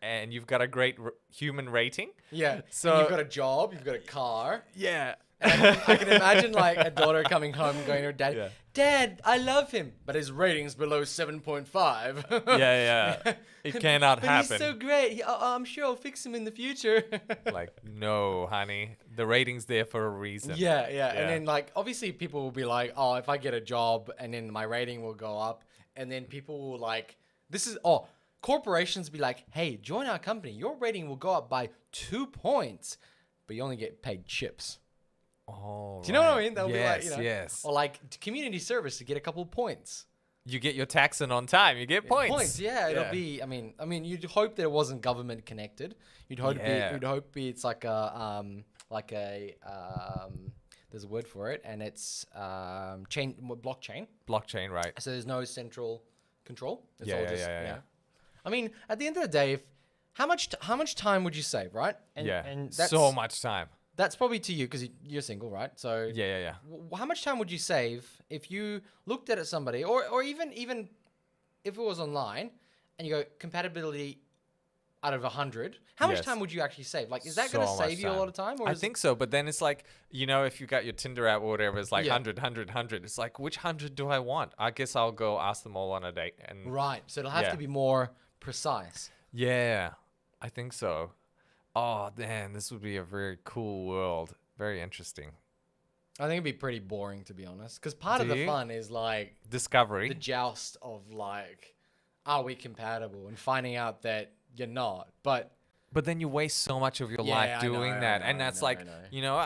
And you've got a great human rating. Yeah. So and you've got a job, you've got a car. Yeah. And I can imagine like a daughter coming home going to her dad, Yeah. Dad, I love him, but his rating's below 7.5. Yeah. It cannot but happen. He's so great. I'm sure I'll fix him in the future. Like, no, honey. The rating's there for a reason. Yeah. And then like, obviously people will be like, oh, if I get a job and then my rating will go up. And then people will like, corporations be like, hey, join our company. Your rating will go up by 2 points, but you only get paid chips. Oh, do you know what I mean? They'll yes, be like, yes. Or like community service to get a couple of points. You get your tax in on time. You get points. Points, yeah. It'll be. I mean, you'd hope that it wasn't government connected. You'd hope. It's like a there's a word for it, and it's blockchain. Blockchain, right? So there's no central control. It's Yeah. I mean, at the end of the day, how much time would you save, right? And that's, so much time. That's probably to you because you're single, right? So Yeah. How much time would you save if you looked at somebody, or even if it was online, and you go compatibility out of 100? How much time would you actually save? Like, is that going to save you a lot of time? Or I think so, but then it's like, if you got your Tinder app or whatever, it's like 100. It's like, which 100 do I want? I guess I'll go ask them all on a date. And right. So it'll have to be more precise. Yeah, I think so. Oh, man, this would be a very cool world. Very interesting. I think it'd be pretty boring, to be honest. Because part of the fun is like... discovery. The joust of like, are we compatible? And finding out that you're not. But But then you waste so much of your life I doing know, that, I and know, I that's know, like, I know. you know,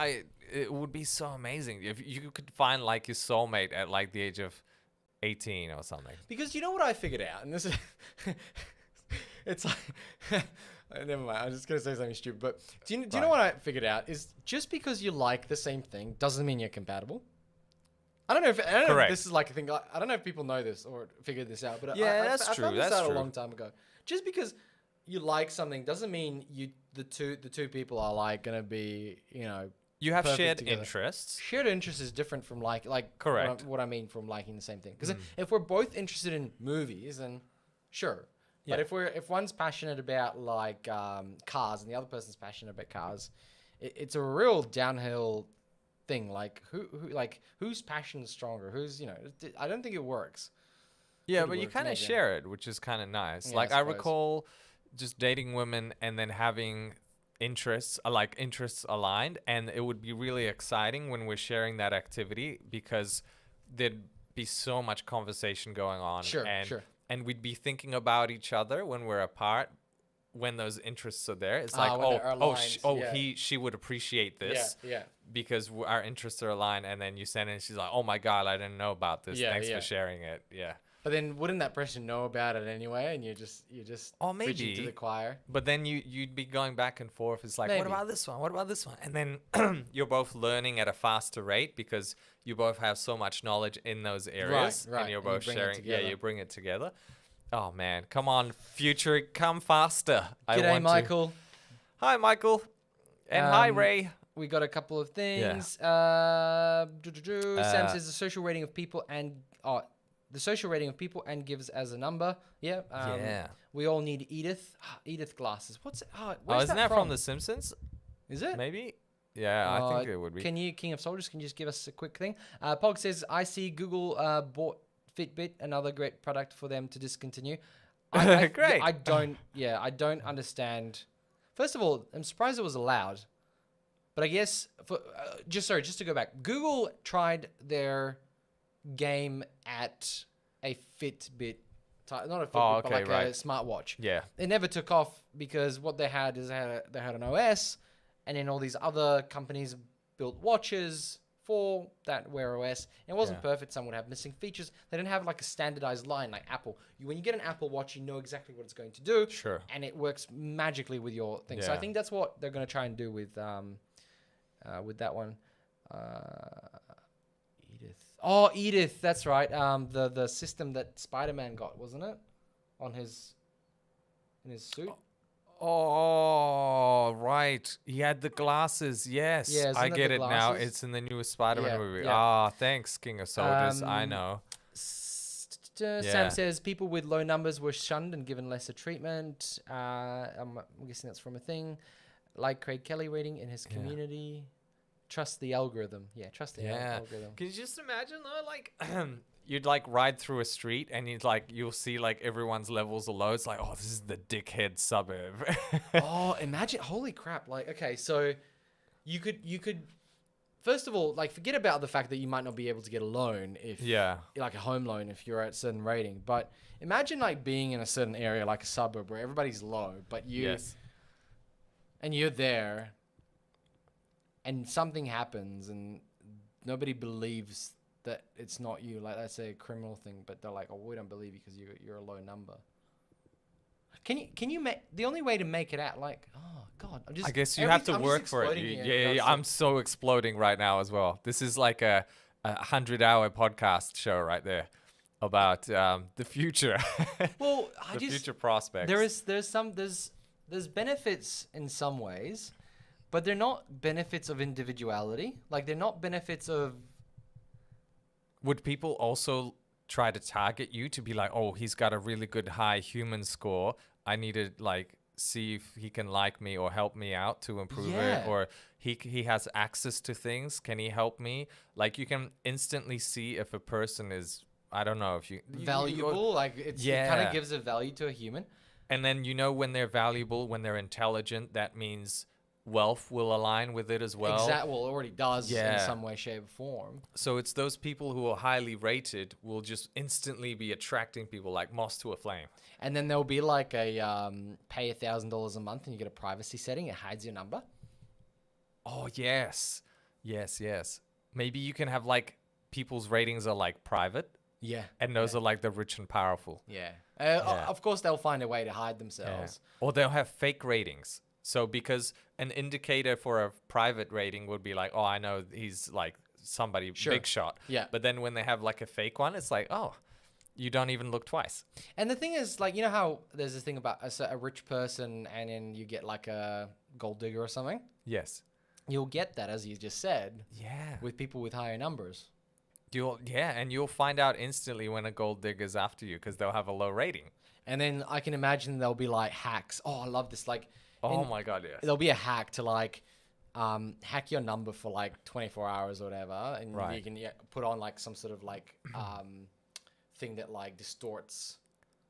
it would be so amazing if you could find like your soulmate at like the age of 18 or something. Because you know what I figured out, and this is, it's like, never mind. I'm just gonna say something stupid. But do you know Right. what I figured out is just because you like the same thing doesn't mean you're compatible. I don't know if Correct. this is like a thing. I don't know if people know this or figured this out, but Yeah, I that's I true, found this that's out a true. long time ago. Just because you like something doesn't mean the two people are like gonna be You have perfect shared together. interests. Shared interest is different from Correct. what I mean from liking the same thing. Because if we're both interested in movies, then sure. Yeah. But if one's passionate about like cars and the other person's passionate about cars, it's a real downhill thing. Like whose passion is stronger? I don't think it works. Yeah, Pretty but you works, kind of maybe. share it, which is kind of nice. Yeah, Like I I suppose. recall just dating women and then having interests aligned, and it would be really exciting when we're sharing that activity because there'd be so much conversation going on. Sure, and, sure. And we'd be thinking about each other when we're apart. When those interests are there, it's Ah, like, when they're aligned, yeah. she would appreciate this Yeah. because our interests are aligned. And then you send it, and she's like, oh my god, I didn't know about this. Yeah, Thanks yeah. for sharing it. Yeah. But then wouldn't that person know about it anyway? And you're just Or preaching to maybe. the choir. But then you'd be going back and forth. It's like, what Maybe. about this one? What about this one? And then you're both learning at a faster rate because you both have so much knowledge in those areas, right. and you're And you both bring it sharing. Yeah, together. you bring it together. Oh man, come on, future, come faster. I G'day, want to. Michael. Hi, Michael, and hi, Um, Ray. We got a couple of things. Sam says the social rating of people and gives as a number. Yeah. Yeah. We all need Edith. Edith glasses. What's it? Oh, Where's isn't that from The Simpsons? Is it? Maybe. Yeah, I think it would be. Can you, King of Soldiers, can you just give us a quick thing? Pog says, I see Google bought Fitbit, another great product for them to discontinue. Great. I don't understand. First of all, I'm surprised it was allowed. But I guess, just to go back. Google tried their game at a Fitbit, not a Fitbit, but okay, like right. a smartwatch. Yeah. It never took off because what they had is they had an OS, and then all these other companies built watches for that Wear OS. And it wasn't Yeah. perfect. Some would have missing features. They didn't have like a standardized line like Apple. When you get an Apple Watch, you know exactly what it's going to do. Sure. And it works magically with your thing. So I Yeah. think that's what they're going to try and do with that one. Edith. Oh, Edith. That's right. The system that Spider-Man got, wasn't it? In his suit. Oh, right. He had the glasses. Yes. Yeah, isn't I that get the it now. glasses? It's in the newest Spider-Man Yeah, movie. yeah. Ah, thanks, King of Soldiers. I Um, know. Sam Yeah. says people with low numbers were shunned and given lesser treatment. I'm guessing that's from a thing. Like Craig Kelly rating in his community. Trust the algorithm. Yeah, trust the algorithm. Can you just imagine though, like you'd like ride through a street and you'll see like everyone's levels are low. It's like, oh, this is the dickhead suburb. Oh, imagine! Holy crap! Like, okay, so you could first of all, like, forget about the fact that you might not be able to get a loan if like a home loan if you're at a certain rating. But imagine like being in a certain area like a suburb where everybody's low, but and you're there, and something happens and nobody believes that it's not you. Like, let's say a criminal thing, but they're like, oh, we don't believe you because you're a low number. Can you make the only way to make it out? Like, oh god, I guess you have to work for it. Yeah. I'm so exploding right now as well. This is like a 100-hour podcast show right there about the future. Well, the future prospects. There's benefits in some ways, but they're not benefits of individuality. Like, they're not benefits of. Would people also try to target you to be like, oh, he's got a really good high human score. I need to like see if he can like me or help me out to improve it, or he has access to things. Can he help me? Like, you can instantly see if a person is, I don't know, if you Valuable, like it kind of gives a value to a human. And then when they're valuable, when they're intelligent, that means wealth will align with it as well. Exactly. Well, it already does in Yeah. some way, shape, or form. So it's those people who are highly rated will just instantly be attracting people like moss to a flame. And then there'll be like a pay $1,000 a month and you get a privacy setting. It hides your number. Oh, yes. Yes, yes. Maybe you can have like people's ratings are like private Yeah. and those are like the rich and powerful. Yeah. Yeah. Of course, they'll find a way to hide themselves. Or they'll have fake ratings. So because an indicator for a private rating would be like, oh, I know he's like somebody Sure. big shot. Yeah. But then when they have like a fake one, it's like, oh, you don't even look twice. And the thing is, like, you know how there's this thing about a rich person and then you get like a gold digger or something? Yes. You'll get that, as you just said, Yeah. with people with higher numbers. And you'll find out instantly when a gold digger's after you because they'll have a low rating. And then I can imagine there'll be like hacks. Oh, I love this. Like, Oh my God, yes. there'll be a hack to like hack your number for like 24 hours or whatever. And you Right. can put on like some sort of like thing that like distorts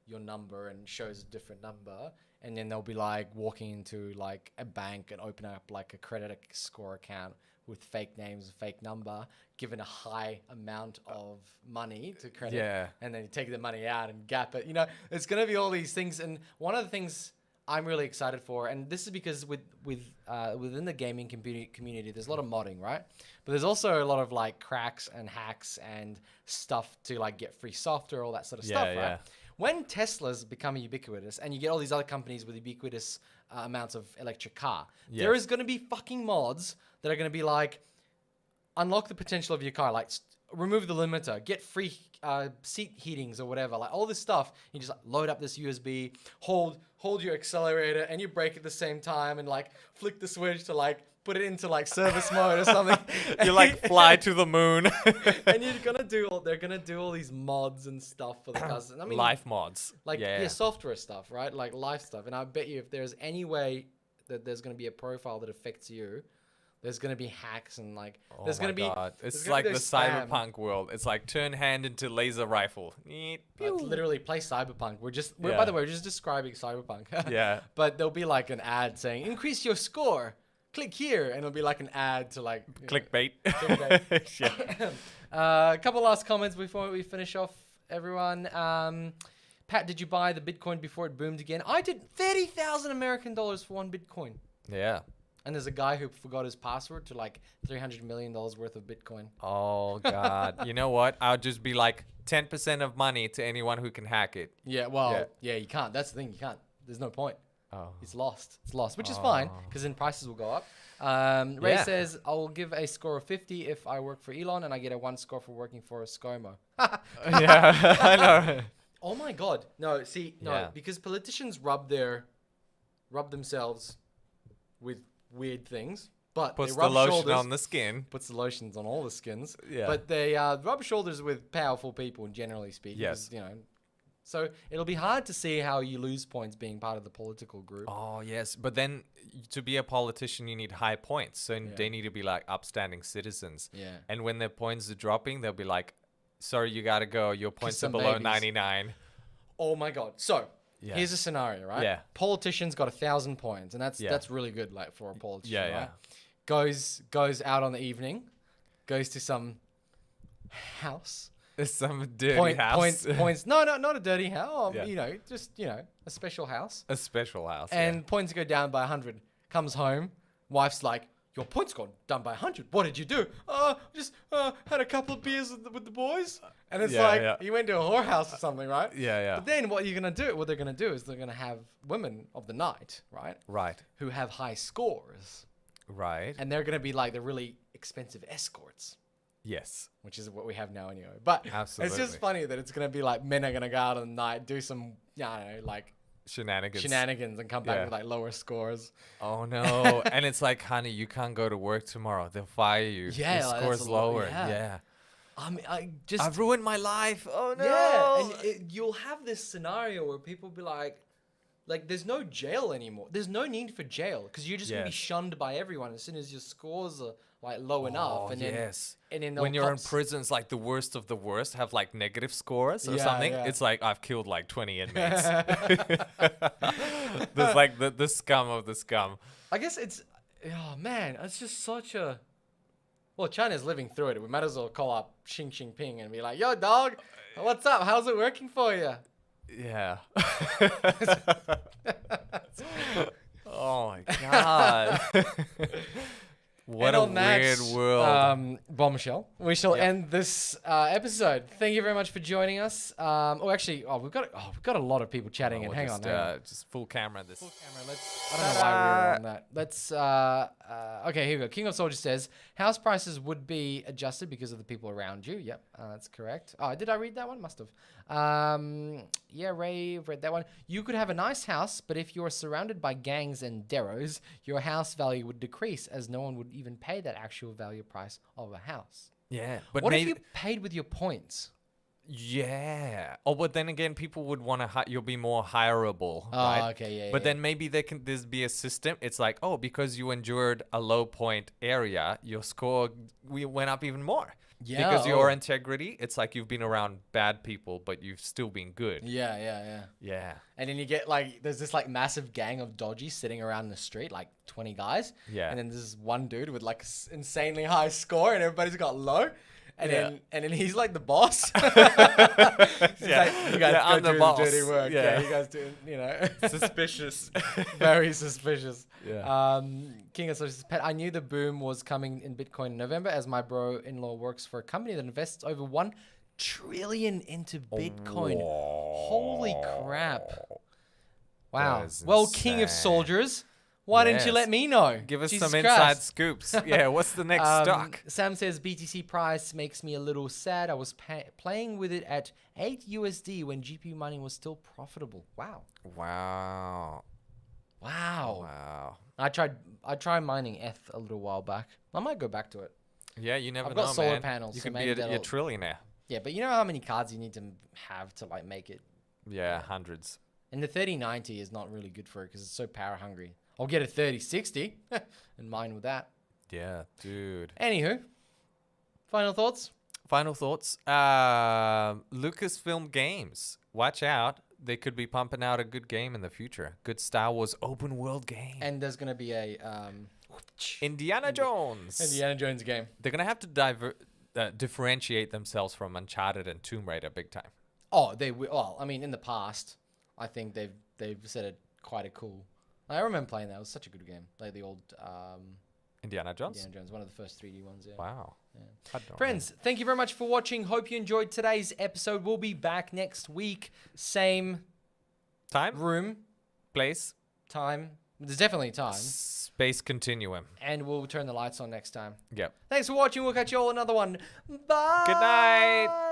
your number and shows a different number. And then they'll be like walking into like a bank and open up like a credit score account with fake names, fake number, given a high amount of money to credit. Yeah. And then you take the money out and gap it. You know, it's going to be all these things. And one of the things I'm really excited for, and this is because within the gaming community, there's a lot of modding, right? But there's also a lot of like cracks and hacks and stuff to like get free software, all that sort of stuff, right? Yeah. When Teslas become ubiquitous and you get all these other companies with ubiquitous amounts of electric car, there Yes. is going to be fucking mods that are going to be like, unlock the potential of your car, like remove the limiter, get free seat heatings or whatever, like all this stuff. You just like, load up this USB, hold your accelerator and you brake at the same time and like flick the switch to like put it into like service mode or something. You like fly to the moon. And they're gonna do all these mods and stuff for the cars. I mean, Life mods. like software stuff, right? Like life stuff. And I bet you if there's any way that there's gonna be a profile that affects you, there's gonna be hacks and like Oh there's my gonna be God. there's It's gonna like be the spam. cyberpunk world. It's like turn hand into laser rifle. Yeet, Like, pew. literally play Cyberpunk. By Yeah. the way, we're just describing Cyberpunk. Yeah. But there'll be like an ad saying increase your score. Click here, and it'll be like an ad to like Clickbait. Clickbait. Yeah. A couple last comments before we finish off, everyone. Pat, did you buy the Bitcoin before it boomed again? I did. 30,000 American dollars for one Bitcoin. Yeah. And there's a guy who forgot his password to like $300 million worth of Bitcoin. Oh God. You know what? I'll just be like 10% of money to anyone who can hack it. Yeah, well, yeah, you can't. That's the thing. You can't. There's no point. Oh. It's lost, which is fine because then prices will go up. Ray Yeah. says, I will give a score of 50 if I work for Elon and I get a 1 score for working for a ScoMo. Yeah. I know. Oh my God. No, see, no, Yeah. because politicians rub themselves with weird things, but Puts they the rub lotion shoulders, on the skin. puts the lotions on all the skins. Yeah. But they rub shoulders with powerful people, generally speaking. Yes. You know, so it'll be hard to see how you lose points being part of the political group. Oh yes, but then to be a politician, you need high points. So they need to be like upstanding citizens. Yeah. And when their points are dropping, they'll be like, "Sorry, you gotta go. Your points are some below babies." 99." Oh my God. So Yeah. here's a scenario, right? Yeah. Politicians got 1,000 points, and that's really good, like for a politician. Yeah, yeah. Right? Goes out on the evening, goes to some house. It's some dirty house. Points. No, not a dirty house. Yeah. You know, just a special house. A special house. And points go down by 100. Comes home, wife's like, your points got down by 100. What did you do? Just had a couple of beers with the boys. And it's you went to a whorehouse or something, right? Yeah. But then what they're gonna do is they're gonna have women of the night, right? Right. Who have high scores, Right. and they're gonna be like the really expensive escorts, Yes. which is what we have now anyway. But it's Absolutely. just funny that it's gonna be like men are gonna go out on the night, do some, I don't know, like Shenanigans. and come back Yeah. with like lower scores. Oh no. And it's like, honey, you can't go to work tomorrow. They'll fire you. Yeah, Your like, score's that's a lot, lower. yeah. Yeah. I mean, I just I've ruined my life. Oh no. yeah, and you'll have this scenario where people be like, there's no jail anymore. There's no need for jail because you're just gonna be Yes. shunned by everyone as soon as your scores are like low enough. And yes. then When you're in cops- prison, it's like the worst of the worst have like negative scores or Yeah, something. yeah. It's like I've killed like 20 inmates. There's like the scum of the scum. I guess it's Oh man, it's just such a. Well, China's living through it. We might as well call up Xi Jinping and be like, "Yo, dog, what's up? How's it working for you?" Yeah. Oh my god. What And a on that, weird world. Bombshell. We shall Yep. end this episode. Thank you very much for joining us. We've got a lot of people chatting. And We'll hang on, just full camera this. Full camera. I don't know why we were on that. Okay, here we go. King of Soldiers says house prices would be adjusted because of the people around you. Yep, that's correct. Oh, did I read that one? Must have. Yeah, Ray, I've read that one. You could have a nice house, but if you're surrounded by gangs and deros, your house value would decrease as no one would even pay that actual value price of a house. Yeah, but What if maybe you paid with your points? yeah. Oh, but then again, people would want to. You'll be more hireable, Oh, right? okay, yeah. But yeah. then maybe there's be a system. It's like, oh, because you endured a low point area, your score went up even more. Yeah, Because your oh. integrity, it's like you've been around bad people, but you've still been good. Yeah. Yeah. And then you get like, there's this like massive gang of dodgies sitting around the street, like 20 guys. Yeah. And then there's one dude with like insanely high score and everybody's got low. And then he's like the boss. He's Yeah. like, you guys go I'm do the boss. the dirty work. Yeah. You guys do, Suspicious. Very suspicious. Yeah. King of Soldiers, Pet, I knew the boom was coming in Bitcoin in November as my bro-in-law works for a company that invests over 1 trillion into Bitcoin. Holy crap. Wow. is Well, King of insane. Soldiers, why didn't you Yes. let me know? Give us Jesus some Christ. inside scoops. Yeah, what's the next stock? Sam says BTC price makes me a little sad. I was playing with it at 8 USD when GPU mining was still profitable. Wow. Wow. Wow. I tried mining ETH a little while back. I might go back to it. Yeah, you never I've know, got solar man. panels, You so could maybe be a that'll- trillionaire. Yeah, but you know how many cards you need to have to like make it. Yeah, hundreds. And the 3090 is not really good for it because it's so power hungry. I'll get a 3060 and mine with that. Yeah, dude. Anywho, final thoughts. Final thoughts. Lucasfilm games. Watch out. They could be pumping out a good game in the future. Good Star Wars open world game. And there's gonna be a Indiana Jones. Indiana Jones game. They're gonna have to differentiate themselves from Uncharted and Tomb Raider big time. Oh, they will. Well, I mean, in the past, I think they've said it quite a cool. I remember playing that. It was such a good game. Like the old Indiana Jones. Indiana Jones, one of the first 3D ones. Yeah. Wow. Yeah. I don't Friends, thank you very much for watching. Hope you enjoyed today's episode. We'll be back next week. Same know. Time, room, place, time. There's definitely time. space continuum. And we'll turn the lights on next time. Yep. Thanks for watching. We'll catch you all another one. Bye. Good night.